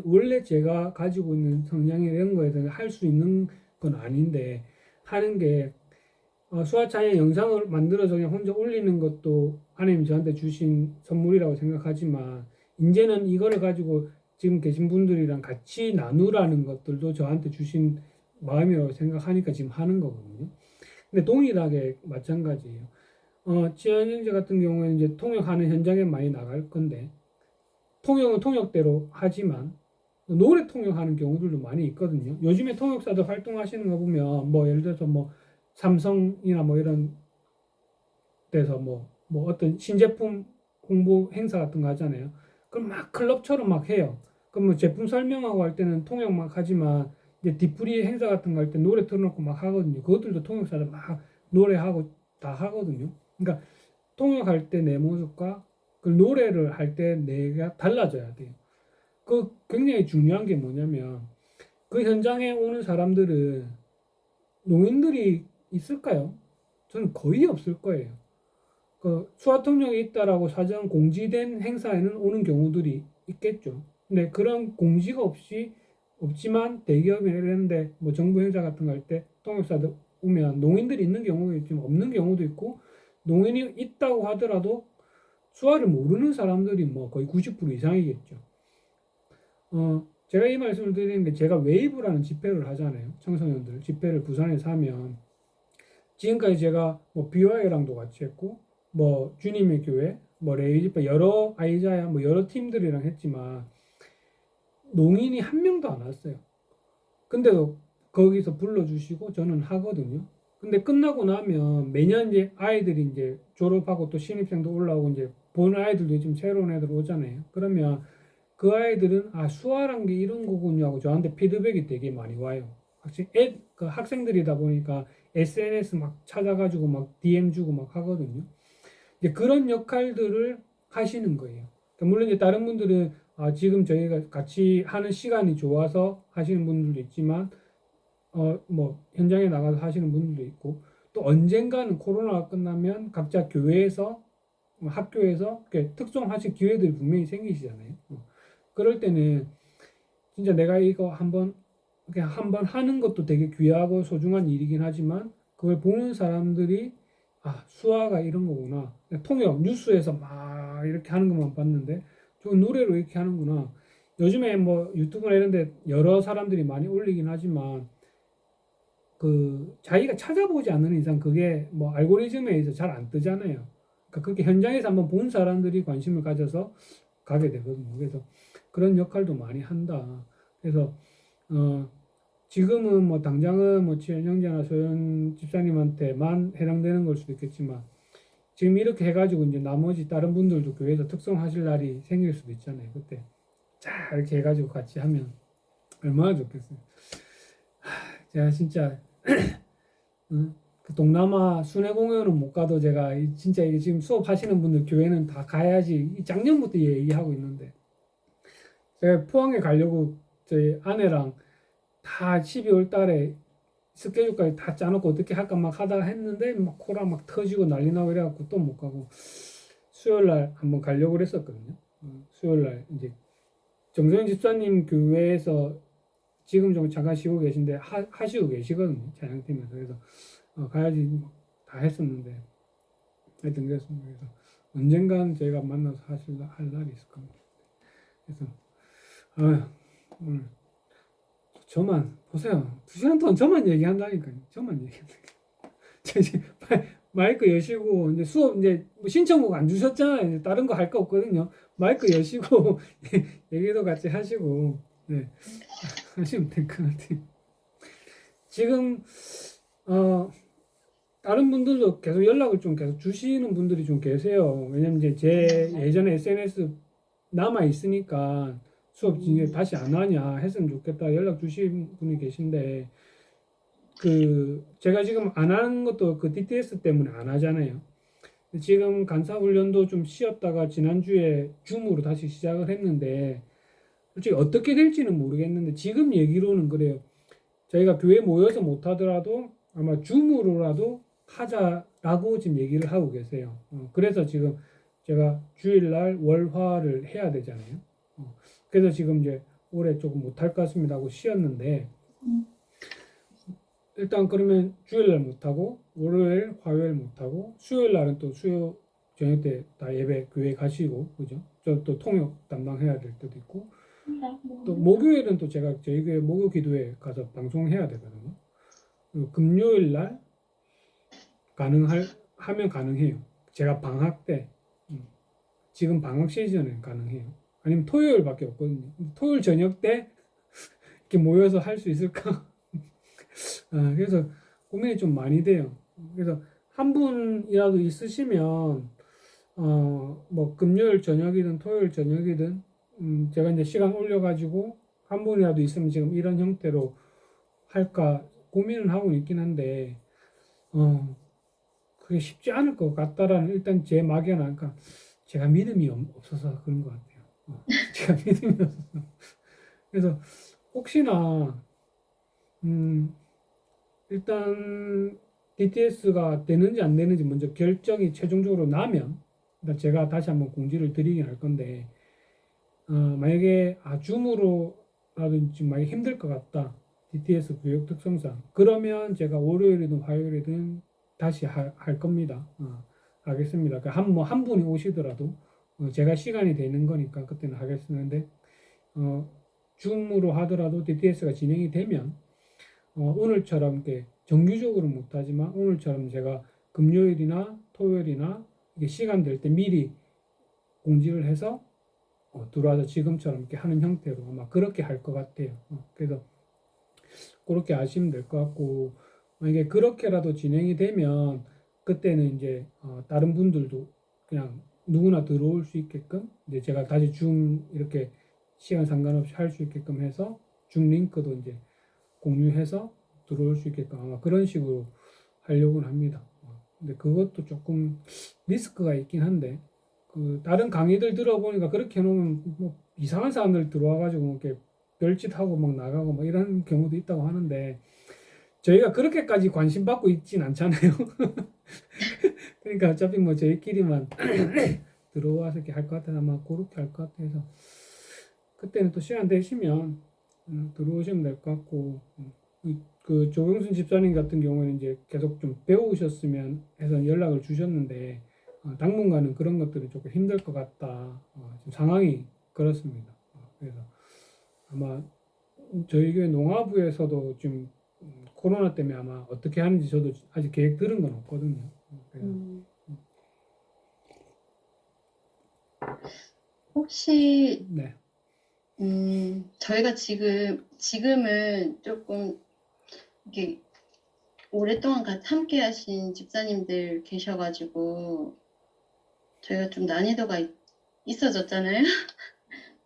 원래 제가 가지고 있는 성향이 이런 거에 대해서 할 수 있는 건 아닌데 하는 게 수화찬양 영상을 만들어서 그냥 혼자 올리는 것도 하나님이 저한테 주신 선물이라고 생각하지만 이제는 이거를 가지고 지금 계신 분들이랑 같이 나누라는 것들도 저한테 주신 마음이라고 생각하니까 지금 하는 거거든요. 근데 동일하게 마찬가지예요. 치안 형제 같은 경우에는 이제 통역하는 현장에 많이 나갈 건데 통역은 통역대로 하지만 노래 통역하는 경우들도 많이 있거든요. 요즘에 통역사들 활동하시는 거 보면 뭐 예를 들어서 뭐 삼성이나 뭐 이런 데서 뭐 어떤 신제품 홍보 행사 같은 거 하잖아요. 그럼 막 클럽처럼 막 해요. 그럼 뭐 제품 설명하고 할 때는 통역 막 하지만 이제 디프리 행사 같은 거 할 때 노래 틀어놓고 막 하거든요. 그것들도 통역사들 막 노래하고 다 하거든요. 그러니까 통역할 때 내 모습과 그 노래를 할 때 내가 달라져야 돼요. 그 굉장히 중요한 게 뭐냐면 그 현장에 오는 사람들은 농인들이 있을까요? 저는 거의 없을 거예요. 그 수화 통역이 있다라고 사전 공지된 행사에는 오는 경우들이 있겠죠. 근데 그런 공지가 없지만 대기업이나 이런데 뭐 정부 행사 같은 거 할 때 통역사들 오면 농인들이 있는 경우가 있지만 없는 경우도 있고 농인이 있다고 하더라도 수화를 모르는 사람들이 뭐 거의 90% 이상이겠죠. 제가 이 말씀을 드리는 게 제가 웨이브라는 집회를 하잖아요. 청소년들 집회를 부산에서 하면 지금까지 제가 뭐 BY랑도 같이 했고 뭐 주님의 교회 뭐 레이 집회 여러 아이자야 뭐 여러 팀들이랑 했지만 농인이 한 명도 안 왔어요. 근데도 거기서 불러주시고 저는 하거든요. 근데 끝나고 나면 매년 이제 아이들이 이제 졸업하고 또 신입생도 올라오고 이제 보는 아이들도 지금 새로운 애들 오잖아요. 그러면 그 아이들은 아 수아란 게 이런 거군요 하고 저한테 피드백이 되게 많이 와요. 그 학생들이다 보니까 SNS 막 찾아가지고 막 DM 주고 막 하거든요. 이제 그런 역할들을 하시는 거예요. 그러니까 물론 이제 다른 분들은 아, 지금 저희가 같이 하는 시간이 좋아서 하시는 분들도 있지만 뭐 현장에 나가서 하시는 분들도 있고 또 언젠가는 코로나가 끝나면 각자 교회에서 학교에서 이렇게 특송하실 기회들이 분명히 생기시잖아요. 그럴 때는 진짜 내가 이거 그냥 한번 하는 것도 되게 귀하고 소중한 일이긴 하지만 그걸 보는 사람들이 아, 수아가 이런 거구나. 통역 뉴스에서 막 이렇게 하는 것만 봤는데 저 노래로 이렇게 하는구나. 요즘에 뭐 유튜브나 이런 데 여러 사람들이 많이 올리긴 하지만 그 자기가 찾아보지 않는 이상 그게 뭐 알고리즘에 의해서 잘 안 뜨잖아요. 그러니까 그렇게 현장에서 한번 본 사람들이 관심을 가져서 가게 되거든요. 그래서 그런 역할도 많이 한다. 그래서 지금은 뭐 당장은 뭐 지연 형제나 소연 집사님한테만 해당되는 걸 수도 있겠지만 지금 이렇게 해가지고 이제 나머지 다른 분들도 교회에서 특성하실 날이 생길 수도 있잖아요. 그때 자 이렇게 해가지고 같이 하면 얼마나 좋겠어요. 제가 진짜 그 동남아 순회 공연은 못 가도 제가 진짜 이게 지금 수업하시는 분들 교회는 다 가야지 이 작년부터 얘기하고 있는데 제가 포항에 가려고 저희 아내랑 다 12월 달에 스케줄까지 다 짜놓고 어떻게 할까 막 하다가 했는데 막 코로나 막 터지고 난리 나고 이래갖고 또 못 가고 수요일 날 한번 가려고 그랬었거든요. 수요일 날 이제 정성현 집사님 교회에서 지금 좀 잠깐 쉬고 계신데 하시고 계시거든요. 찬양팀에서. 그래서 가야지 다 했었는데 하여튼 그랬습니다. 그래서 언젠간 저희가 만나서 할 날이 있을 겁니다. 그래서 오늘 저만 보세요. 2시간 동안 저만 얘기한다니까요. 저만 얘기한다니까. 이제 마이크 여시고 이제 수업 이제 뭐 신청곡 안 주셨잖아요. 이제 다른 거 할 거 없거든요. 마이크 여시고 얘기도 같이 하시고 네. 하시면 될 것 같아요. 지금 다른 분들도 계속 연락을 좀 계속 주시는 분들이 좀 계세요. 왜냐면 이제 제 예전에 SNS 남아 있으니까 수업 이제 다시 안 하냐 했으면 좋겠다 연락 주신 분이 계신데 그 제가 지금 안 하는 것도 그 DTS 때문에 안 하잖아요. 지금 간사 훈련도 좀 쉬었다가 지난주에 줌으로 다시 시작을 했는데 솔직히 어떻게 될지는 모르겠는데 지금 얘기로는 그래요. 저희가 교회 모여서 못 하더라도 아마 줌으로라도 하자라고 지금 얘기를 하고 계세요. 그래서 지금 제가 주일날 월화를 해야 되잖아요. 그래서 지금 이제 올해 조금 못할 것 같습니다 하고 쉬었는데 일단 그러면 주일날 못하고 월요일, 화요일 못하고 수요일날은 또 수요 저녁 때 다 예배 교회 가시고 그죠? 저 또 통역 담당해야 될 때도 있고 또 목요일은 또 제가 저희 교회 목요 기도회 가서 방송해야 되거든요. 그리고 금요일 날 하면 가능해요. 제가 방학 때 지금 방학 시즌에 가능해요. 아니면 토요일밖에 없거든요. 토요일 저녁 때 이렇게 모여서 할 수 있을까? 그래서 고민이 좀 많이 돼요. 그래서 한 분이라도 있으시면 뭐 금요일 저녁이든 토요일 저녁이든 제가 이제 시간 올려가지고 한 분이라도 있으면 지금 이런 형태로 할까 고민은 하고 있긴 한데 그게 쉽지 않을 것 같다라는 일단 제 막연한 그러니까 제가 믿음이 없어서 그런 것 같아요. 제가 믿음이 없어서 그래서 혹시나 일단 DTS가 되는지 안 되는지 먼저 결정이 최종적으로 나면 그러니까 제가 다시 한번 공지를 드리긴 할 건데 만약에 줌으로라도 지금 많이 힘들 것 같다. DTS 교육 특성상 그러면 제가 월요일이든 화요일이든 다시 할 겁니다. 하겠습니다. 그러니까 한 분이 오시더라도 제가 시간이 되는 거니까 그때는 하겠는데 줌으로 하더라도 DTS가 진행이 되면 오늘처럼 이렇게 정규적으로 못하지만 오늘처럼 제가 금요일이나 토요일이나 이게 시간 될 때 미리 공지를 해서 들어와서 지금처럼 이렇게 하는 형태로 아마 그렇게 할 것 같아요. 그래서 그렇게 아시면 될 것 같고, 만약에 그렇게라도 진행이 되면 그때는 이제 다른 분들도 그냥 누구나 들어올 수 있게끔 이제 제가 다시 줌 이렇게 시간 상관없이 할 수 있게끔 해서 줌 링크도 이제 공유해서 들어올 수 있게끔 아마 그런 식으로 하려고는 합니다. 근데 그것도 조금 리스크가 있긴 한데 그 다른 강의들 들어보니까 그렇게 해놓으면 뭐 이상한 사람들 들어와가지고 이렇게 별짓하고 막 나가고 막 이런 경우도 있다고 하는데 저희가 그렇게까지 관심 받고 있진 않잖아요. 그러니까 어차피 뭐 저희끼리만 들어와서 이렇게 할 것 같아서 아마 그렇게 할 것 같아서 그때는 또 시간 되시면 들어오시면 될 것 같고 그 조경순 집사님 같은 경우에는 이제 계속 좀 배우셨으면 해서 연락을 주셨는데 당분간은 그런 것들이 조금 힘들 것 같다. 지금 상황이 그렇습니다. 그래서 아마 저희 교회 농화부에서도 지금 코로나 때문에 아마 어떻게 하는지 저도 아직 계획 들은 건 없거든요. 그래서 혹시 네. 저희가 지금은 조금 이렇게 오랫동안 함께 하신 집사님들 계셔가지고 저희가 좀 난이도가 있어졌잖아요.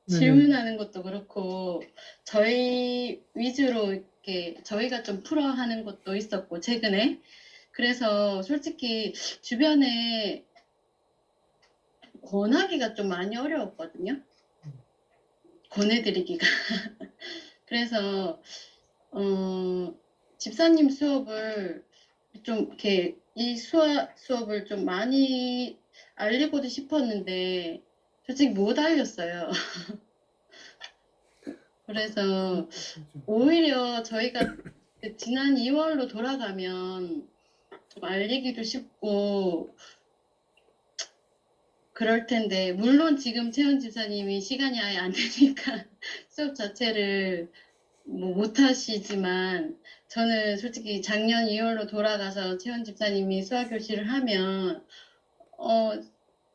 질문하는 것도 그렇고 저희 위주로 이렇게 저희가 좀 풀어 하는 것도 있었고 최근에 그래서 솔직히 주변에 권하기가 좀 많이 어려웠거든요. 권해드리기가. 그래서 집사님 수업을 좀 이렇게 이 수업을 좀 많이 알리고도 싶었는데 솔직히 못 알렸어요. 그래서 오히려 저희가 지난 2월로 돌아가면 좀 알리기도 쉽고 그럴 텐데 물론 지금 채원 집사님이 시간이 아예 안 되니까 수업 자체를 뭐 못하시지만 저는 솔직히 작년 2월로 돌아가서 채원 집사님이 수학교실을 하면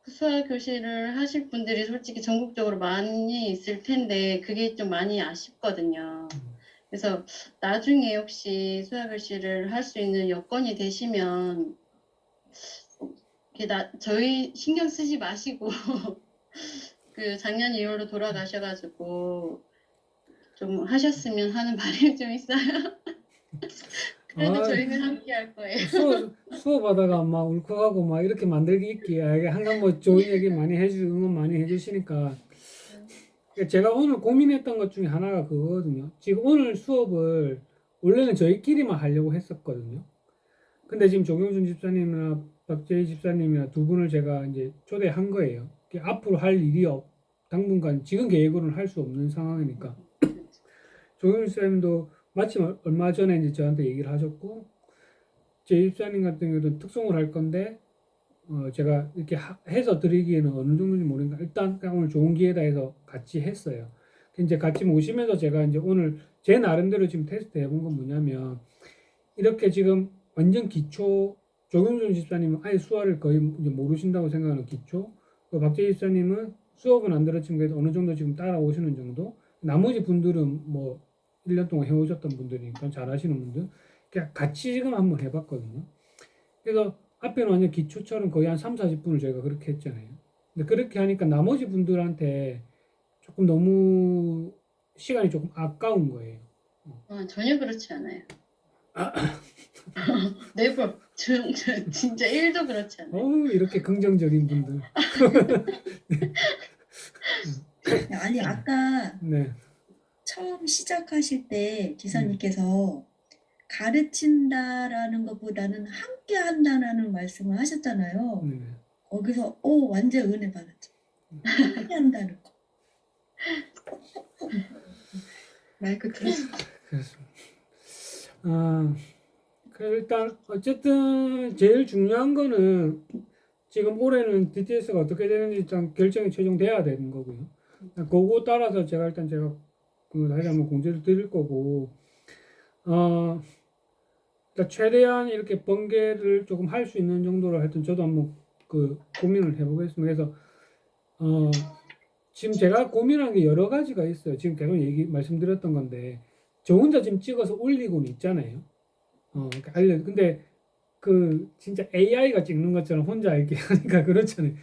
수학교실을 하실 분들이 솔직히 전국적으로 많이 있을 텐데 그게 좀 많이 아쉽거든요. 그래서 나중에 혹시 수학교실을 할 수 있는 여건이 되시면 저희 신경 쓰지 마시고 그 작년 2월로 돌아가셔가지고 좀 하셨으면 하는 바람이 좀 있어요. 그래도 저희는 함께 할 거예요. 수업하다가 막 울컥하고 막 이렇게 만들기 있기에 항상 뭐 좋은 얘기 많이 해주고 응원 많이 해주시니까 제가 오늘 고민했던 것 중에 하나가 그거거든요. 지금 오늘 수업을 원래는 저희끼리만 하려고 했었거든요. 근데 지금 조경순 집사님이나 박재희 집사님이나 두 분을 제가 이제 초대한 거예요. 앞으로 할 일이 당분간 지금 계획으로는 할 수 없는 상황이니까. 조경순 집사님도 마침 얼마 전에 이제 저한테 얘기를 하셨고, 제 집사님 같은 경우도 특송을 할 건데, 제가 이렇게 해서 드리기에는 어느 정도인지 모르니까 일단 그냥 오늘 좋은 기회다 해서 같이 했어요. 이제 같이 모시면서 제가 이제 오늘 제 나름대로 지금 테스트 해본 건 뭐냐면 이렇게 지금 완전 기초 조경준 집사님은 아예 수화를 거의 이제 모르신다고 생각하는 기초, 박재 집사님은 수업은 안 들었지만 그래도 어느 정도 지금 따라오시는 정도, 나머지 분들은 뭐 1년 동안 해오셨던 분들이니까 잘하시는 분들 그냥 같이 지금 한번 해봤거든요. 그래서 앞에는 완전 기초처럼 거의 한 3, 40분을 저희가 그렇게 했잖아요. 근데 그렇게 하니까 나머지 분들한테 조금 너무 시간이 조금 아까운 거예요. 전혀 그렇지 않아요. 네버 진짜 1도 그렇지 않아요. 이렇게 긍정적인 분들. 아니 아까 네. 처음 시작하실 때 지사님께서 가르친다라는 것보다는 함께 한다라는 말씀을 하셨잖아요. 네. 거기서 완전 은혜 받았죠. 함께 한다는 거. 마이크 들었어. 그렇습니다. 그래서 일단 어쨌든 제일 중요한 거는 지금 올해는 DTS가 어떻게 되는지 일단 결정이 최종돼야 되는 거고요. 그거 따라서 제가 다시 한번 공지를 드릴 거고, 그러니까 최대한 이렇게 번개를 조금 할 수 있는 정도로 하여튼 저도 한번 그 고민을 해보겠습니다. 그래서 지금 제가 고민한 게 여러 가지가 있어요. 지금 계속 말씀드렸던 건데, 저 혼자 지금 찍어서 올리고는 있잖아요. 그러니까 근데 그 진짜 AI가 찍는 것처럼 혼자 이렇게 하니까 그렇잖아요.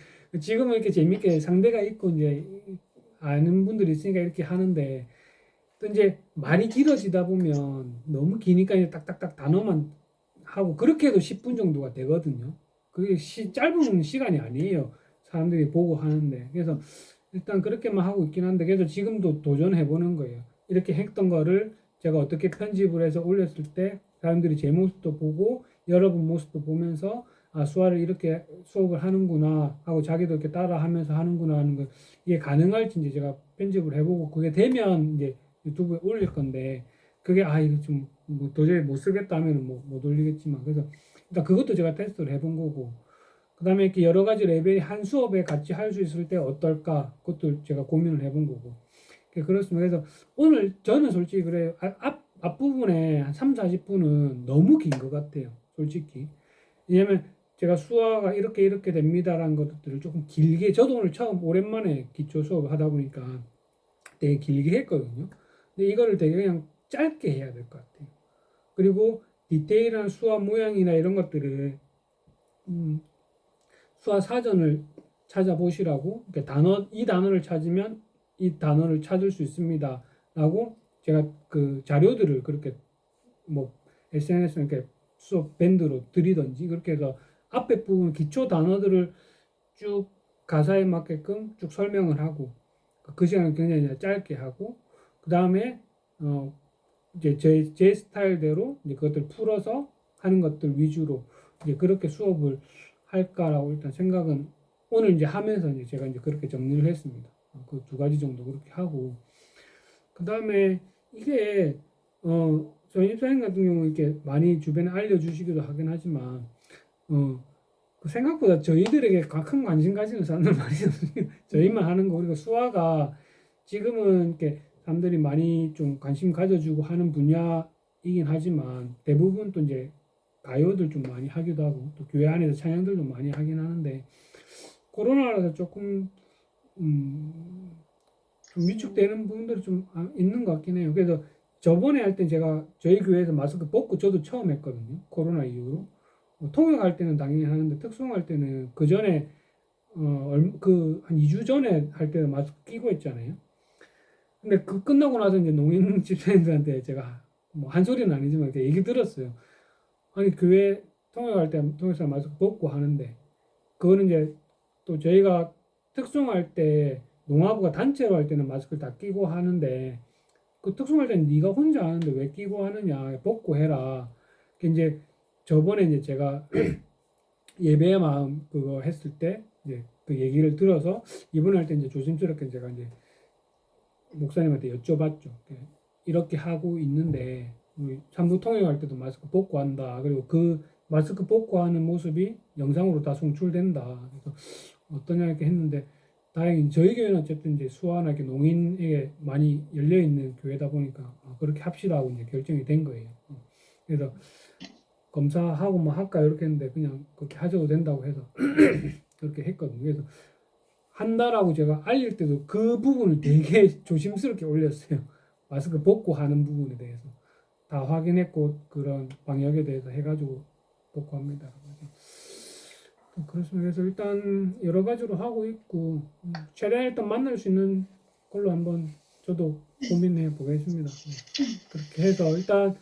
지금은 이렇게 재밌게 상대가 있고 이제 아는 분들이 있으니까 이렇게 하는데, 또 이제 말이 길어지다 보면 너무 기니까 이제 딱딱딱 단어만 하고 그렇게 해도 10분 정도가 되거든요. 그게 짧은 시간이 아니에요. 사람들이 보고 하는데. 그래서 일단 그렇게만 하고 있긴 한데, 그래서 지금도 도전해 보는 거예요. 이렇게 했던 거를 제가 어떻게 편집을 해서 올렸을 때 사람들이 제 모습도 보고 여러분 모습도 보면서 아, 수아를 이렇게 수업을 하는구나 하고 자기도 이렇게 따라 하면서 하는구나 하는 거, 이게 가능할지 이제 제가 편집을 해보고 그게 되면 이제 유튜브에 올릴 건데, 그게 이거 좀 뭐 도저히 못 쓰겠다 하면 뭐 못 올리겠지만, 그래서 일단 그것도 제가 테스트를 해본 거고, 그 다음에 이렇게 여러 가지 레벨이 한 수업에 같이 할 수 있을 때 어떨까, 그것도 제가 고민을 해본 거고. 그렇습니다. 그래서 오늘 저는 솔직히 그래요. 앞부분에 한 3, 40분은 너무 긴 것 같아요. 솔직히. 왜냐면 제가 수화가 이렇게 됩니다라는 것들을 조금 길게, 저도 오늘 처음 오랜만에 기초 수업을 하다 보니까 되게 길게 했거든요. 근데 이거를 되게 그냥 짧게 해야 될 것 같아요. 그리고 디테일한 수화 모양이나 이런 것들을 수화 사전을 찾아보시라고, 이 단어를 찾으면 이 단어를 찾을 수 있습니다 라고 제가 그 자료들을 그렇게 뭐 SNS에 이렇게 수업 밴드로 드리던지 그렇게 해서 앞에 부분 기초 단어들을 쭉 가사에 맞게끔 쭉 설명을 하고, 그 시간을 굉장히 짧게 하고, 그 다음에 이제 제 스타일대로 이제 그것들 풀어서 하는 것들 위주로 이제 그렇게 수업을 할까라고 일단 생각은 오늘 이제 하면서 이제 제가 이제 그렇게 정리를 했습니다. 그 두 가지 정도 그렇게 하고, 그 다음에 이게 저희 집사님 같은 경우 이렇게 많이 주변에 알려주시기도 하긴 하지만 그 생각보다 저희들에게 큰 관심 가지는 사람들 많이 없어요. 저희만 하는 거. 그리고 수화가 지금은 이렇게 사람들이 많이 좀 관심 가져주고 하는 분야이긴 하지만 대부분 또 이제 가요들 좀 많이 하기도 하고 또 교회 안에서 찬양들도 많이 하긴 하는데, 코로나라서 조금 좀 위축되는 부분들이 좀 있는 것 같긴 해요. 그래서 저번에 할 때 제가 저희 교회에서 마스크 벗고 저도 처음 했거든요. 코로나 이후로. 통역할 때는 당연히 하는데 특송할 때는 그 전에 그 한 2주 전에 할 때는 마스크 끼고 했잖아요. 근데 그 끝나고 나서 이제 농인 집사님들한테 제가 뭐 한 소리는 아니지만 이렇게 얘기 들었어요. 아니 교회 통역할 때 통역사 마스크 벗고 하는데, 그거는 이제 또 저희가 특송할 때 농화부가 단체로 할 때는 마스크를 다 끼고 하는데, 그 특송할 때는 네가 혼자 하는데 왜 끼고 하느냐, 벗고 해라. 이제 저번에 이제 제가 예배의 마음 그거 했을 때 이제 그 얘기를 들어서 이번에 할 때 이제 조심스럽게 제가 이제 목사님한테 여쭤봤죠. 이렇게 하고 있는데 우리 산부 통역할 때도 마스크 벗고 한다. 그리고 그 마스크 벗고 하는 모습이 영상으로 다 송출된다. 그래서 어떠냐 이렇게 했는데, 다행히 저희 교회는 어쨌든 이제 수화나 이렇게 농인에게 많이 열려 있는 교회다 보니까 그렇게 합시다 고 이제 결정이 된 거예요. 그래서 검사하고 뭐 할까 이렇게 했는데 그냥 그렇게 하셔도 된다고 해서 그렇게 했거든요. 그래서 한다라고 제가 알릴 때도 그 부분을 되게 조심스럽게 올렸어요. 마스크 벗고 하는 부분에 대해서 다 확인했고 그런 방역에 대해서 해가지고 벗고 합니다. 그렇습니다. 그래서 일단 여러 가지로 하고 있고 최대한 일단 만날 수 있는 걸로 한번 저도 고민해 보겠습니다. 그렇게 해서 일단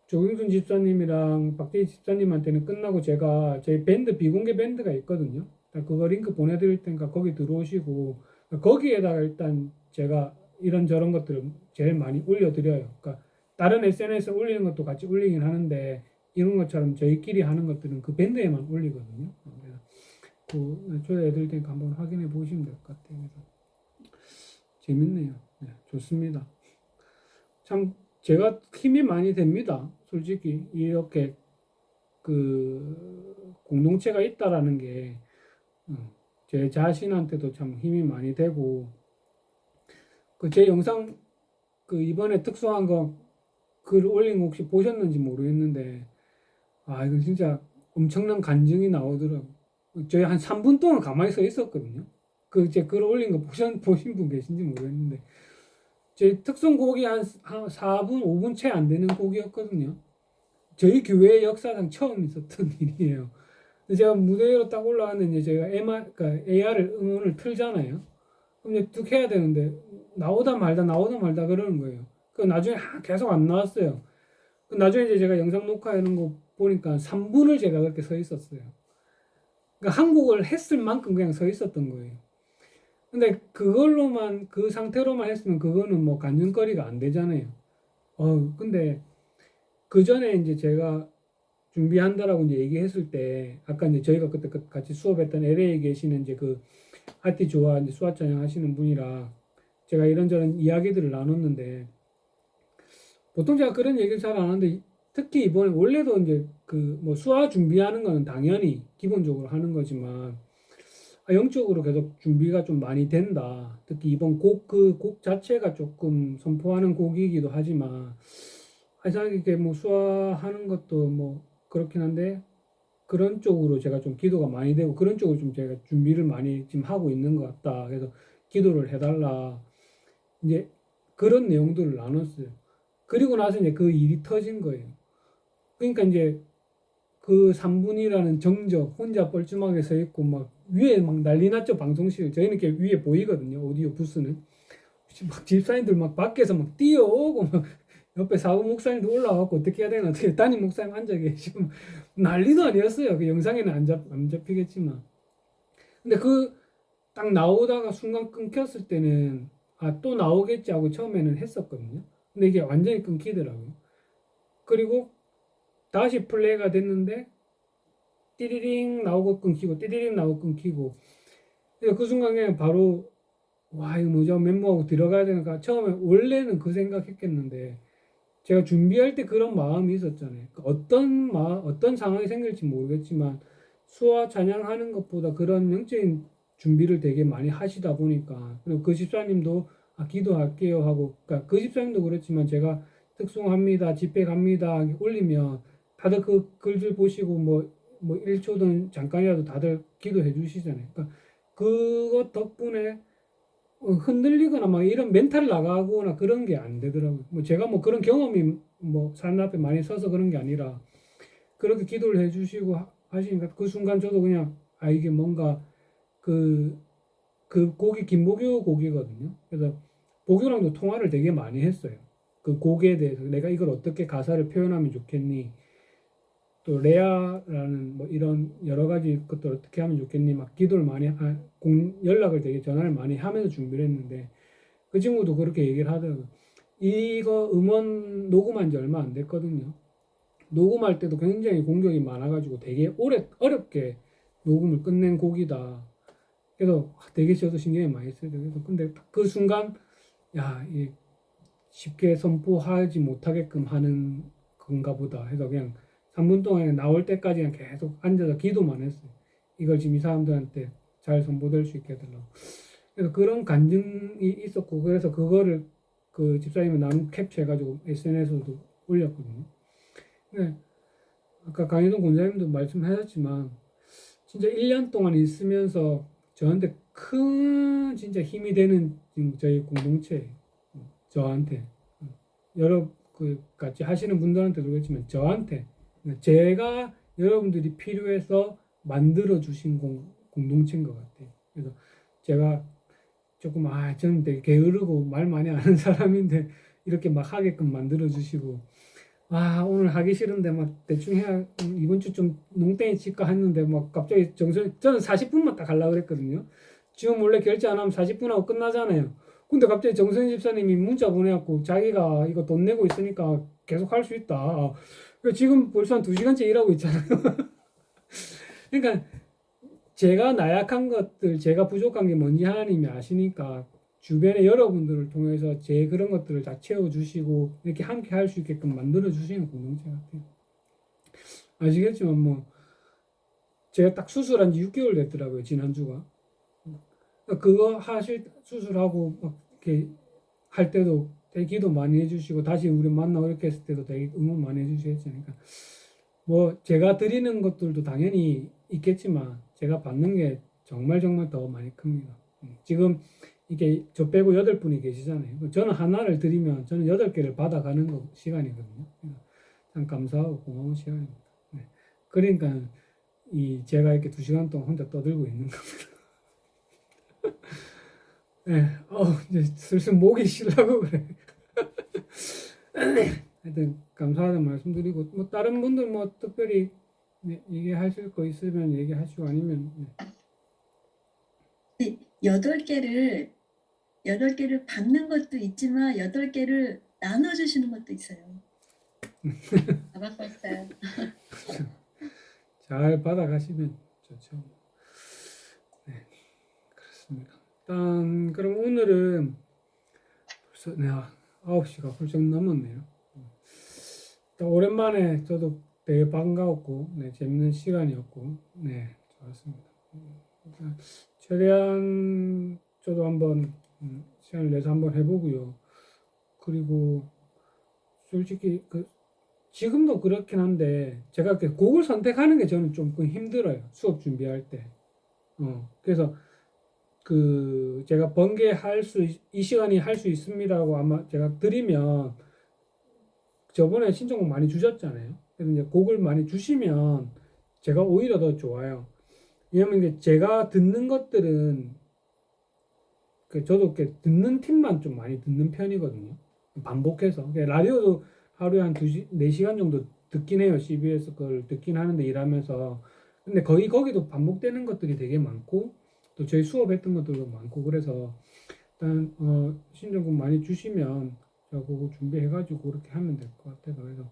조경순 집사님이랑 박재희 집사님한테는 끝나고 제가 저희 밴드 비공개 밴드가 있거든요. 그거 링크 보내드릴 테니까 거기 들어오시고, 거기에다가 일단 제가 이런저런 것들을 제일 많이 올려드려요. 그러니까 다른 SNS에 올리는 것도 같이 올리긴 하는데 이런 것처럼 저희끼리 하는 것들은 그 밴드에만 올리거든요. 그래서 그 초대해드릴 테니까 한번 확인해 보시면 될 것 같아요. 그래서 재밌네요. 네, 좋습니다. 참 제가 힘이 많이 됩니다. 솔직히 이렇게 그 공동체가 있다라는 게 제 자신한테도 참 힘이 많이 되고, 그 제 영상 그 이번에 특수한 거 글 올린 거 혹시 보셨는지 모르겠는데 아 이건 진짜 엄청난 간증이 나오더라고. 저희 한 3분 동안 가만히 서 있었거든요. 그 제 글 올린 거 보신 분 계신지 모르겠는데 제 특송곡이 한 4분 5분 채 안 되는 곡이었거든요. 저희 교회 역사상 처음 있었던 일이에요. 제가 무대로 딱 올라갔는데 이제 제가 그러니까 AR을 음원을 틀잖아요. 그럼 이제 뚝 해야 되는데 나오다 말다 그러는 거예요. 그 나중에 계속 안 나왔어요. 그 나중에 이제 제가 영상 녹화하는 거 보니까 3분을 제가 그렇게 서 있었어요. 그러니까 한 곡을 했을 만큼 그냥 서 있었던 거예요. 근데 그걸로만 그 상태로만 했으면 그거는 뭐 간증거리가 안 되잖아요. 근데 그 전에 이제 제가 준비한다라고 이제 얘기했을 때 아까 이제 저희가 그때 같이 수업했던 LA에 계시는 이제 그 아티 조와 이제 수화 찬양 하시는 분이라 제가 이런저런 이야기들을 나눴는데 보통 제가 그런 얘기를 잘 안 하는데 특히 이번에 원래도 이제 그 뭐 수화 준비하는 거는 당연히 기본적으로 하는 거지만 영적으로 계속 준비가 좀 많이 된다. 특히 이번 곡 자체가 조금 선포하는 곡이기도 하지만 항상 이렇게 뭐 수화하는 것도 뭐 그렇긴 한데 그런 쪽으로 제가 좀 기도가 많이 되고 그런 쪽으로 좀 제가 준비를 많이 지금 하고 있는 것 같다. 그래서 기도를 해달라. 이제 그런 내용들을 나눴어요. 그리고 나서 이제 그 일이 터진 거예요. 그러니까 이제 그 3분이라는 정적 혼자 뻘쭘하게 서 있고 막 위에 막 난리 났죠. 방송실 저희는 이렇게 위에 보이거든요. 오디오 부스는 막 집사님들 막 밖에서 막 뛰어오고 막 옆에 사부 목사님도 올라와갖고 어떻게 해야 되나 어떻게 담임 목사님 앉아 계시고 난리도 아니었어요. 그 영상에는 안 잡히겠지만 근데 그 딱 나오다가 순간 끊겼을 때는 아 또 나오겠지 하고 처음에는 했었거든요. 근데 이게 완전히 끊기더라고요. 그리고 다시 플레이가 됐는데 띠리링 나오고 끊기고 띠리링 나오고 끊기고 그래서 그 순간에 바로 와 이거 뭐죠 멤버하고 들어가야 되니까 처음에 원래는 그 생각했겠는데 제가 준비할 때 그런 마음이 있었잖아요. 어떤 상황이 생길지 모르겠지만 수화 찬양하는 것보다 그런 영적인 준비를 되게 많이 하시다 보니까 그리고 그 집사님도 기도할게요 하고 그러니까 그 집사님도 그렇지만 제가 특송합니다 집회 갑니다 올리면 다들 그 글들 보시고 뭐 1초든 잠깐이라도 다들 기도해 주시잖아요. 그러니까 그것 덕분에 흔들리거나 막 이런 멘탈 나가거나 그런 게 안 되더라고요. 뭐 제가 뭐 그런 경험이 뭐 사람들 앞에 많이 서서 그런 게 아니라 그렇게 기도를 해주시고 하시니까 그 순간 저도 그냥 이게 뭔가 그 곡이 김보교 곡이거든요. 그래서 보교랑도 통화를 되게 많이 했어요. 그 곡에 대해서 내가 이걸 어떻게 가사를 표현하면 좋겠니? 또 레아라는 뭐 이런 여러 가지 것들 어떻게 하면 좋겠니? 막 기도를 많이 연락을 되게 전화를 많이 하면서 준비를 했는데 그 친구도 그렇게 얘기를 하더라고요. 이거 음원 녹음한 지 얼마 안 됐거든요. 녹음할 때도 굉장히 공격이 많아가지고 되게 어렵게 녹음을 끝낸 곡이다. 그래서 되게 저도 신경이 많이 써요. 그래서 근데 그 순간 쉽게 선포하지 못하게끔 하는 건가 보다 해서 그냥 3분 동안 나올 때까지 그냥 계속 앉아서 기도만 했어요. 이걸 지금 이 사람들한테 잘 선보될 수 있게 해달라고. 그래서 그런 간증이 있었고 그래서 그거를 그 집사님은 나름 캡처해가지고 SNS에도 올렸거든요. 네. 아까 강희동 권사님도 말씀하셨지만 진짜 1년 동안 있으면서 저한테 큰 진짜 힘이 되는 지금 저희 공동체 저한테 여러 그 같이 하시는 분들한테도 그렇지만 저한테 제가 여러분들이 필요해서 만들어 주신 공동체인 것 같아요. 그래서 제가 조금 저는 되게 게으르고 말 많이 하는 사람인데 이렇게 막 하게끔 만들어 주시고 오늘 하기 싫은데 막 대충 해야 이번 주 좀 농땡이 칠까 했는데 막 갑자기 저는 40분만 딱 하려고 그랬거든요. 지금 원래 결제 안 하면 40분 하고 끝나잖아요. 근데 갑자기 정선 집사님이 문자 보내갖고 자기가 이거 돈 내고 있으니까 계속 할 수 있다. 지금 벌써 한 2시간째 일하고 있잖아요. 그러니까 제가 나약한 것들, 제가 부족한 게 뭔지 하나님이 아시니까 주변의 여러분들을 통해서 제 그런 것들을 다 채워주시고 이렇게 함께 할 수 있게끔 만들어주시는 공동체 같아요. 아시겠지만 뭐 제가 딱 수술한 지 6개월 됐더라고요. 지난주가. 그거 수술하고 막 이렇게 할 때도 되게 기도 많이 해주시고 다시 우리 만나고 이렇게 했을 때도 되게 응원 많이 해주시니까 뭐 제가 드리는 것들도 당연히 있겠지만 제가 받는 게 정말 정말 더 많이 큽니다. 지금 이게 저 빼고 8분이 계시잖아요. 저는 하나를 드리면 저는 8개를 받아가는 거 시간이거든요. 참 감사하고 고마운 시간입니다. 네. 그러니까 이 제가 이렇게 2시간 동안 혼자 떠들고 있는 겁니다. 네, 이제 슬슬 목이 쉬려고 그래. 하여튼 감사하다는 말씀드리고 뭐 다른 분들 뭐 특별히 네, 얘기하실 거 있으면 얘기하시고 아니면 네. 8개를 받는 것도 있지만 8개를 나눠주시는 것도 있어요. 다 받고 있어요. 잘 받아가시면 좋죠. 네, 그렇습니다. 일단 그럼 오늘은 벌써 9시가 훌쩍 넘었네요. 일단 오랜만에 저도 되게 반가웠고 네, 재밌는 시간이었고 네, 좋았습니다. 일단 최대한 저도 한번 시간을 내서 한번 해보고요. 그리고 솔직히 지금도 그렇긴 한데 제가 이렇게 곡을 선택하는 게 저는 좀 힘들어요. 수업 준비할 때. 그래서 제가 이 시간이 할 수 있습니다고 아마 제가 드리면 저번에 신청곡 많이 주셨잖아요. 그래서 이제 곡을 많이 주시면 제가 오히려 더 좋아요. 왜냐면 이게 제가 듣는 것들은 저도 이렇게 듣는 팀만 좀 많이 듣는 편이거든요. 반복해서. 라디오도 하루에 한 4시간 정도 듣긴 해요. CBS 걸 듣긴 하는데 일하면서. 근데 거기도 반복되는 것들이 되게 많고, 또 저희 수업했던 것들도 많고, 그래서 일단, 신청곡 많이 주시면 제가 그거 준비해가지고 그렇게 하면 될 것 같아서. 그래서,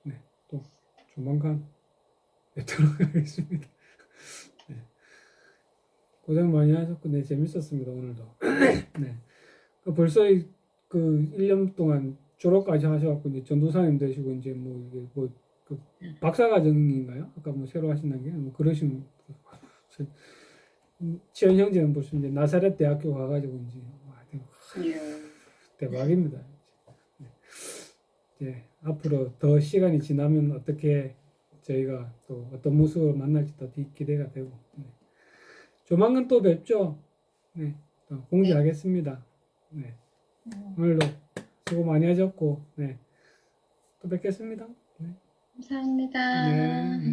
네. 또 조만간 뵙도록 하겠습니다. 네. 고생 많이 하셨고, 네, 재밌었습니다, 오늘도. 네. 벌써 1년 동안 졸업까지 하셔갖고, 이제 전도사님 되시고, 이제 박사과정인가요? 아까 새로 하신다는 게, 그러시면, 치현 형제는 벌써 이제 나사렛 대학교 가가지고, 이제, 대박입니다. 네. 이제 앞으로 더 시간이 지나면 어떻게 저희가 또 어떤 모습으로 만날지 더 기대가 되고, 네. 조만간 또 뵙죠. 네, 또 공지하겠습니다. 네, 오늘도 수고 많이 하셨고, 네, 또 뵙겠습니다. 네. 감사합니다. 네.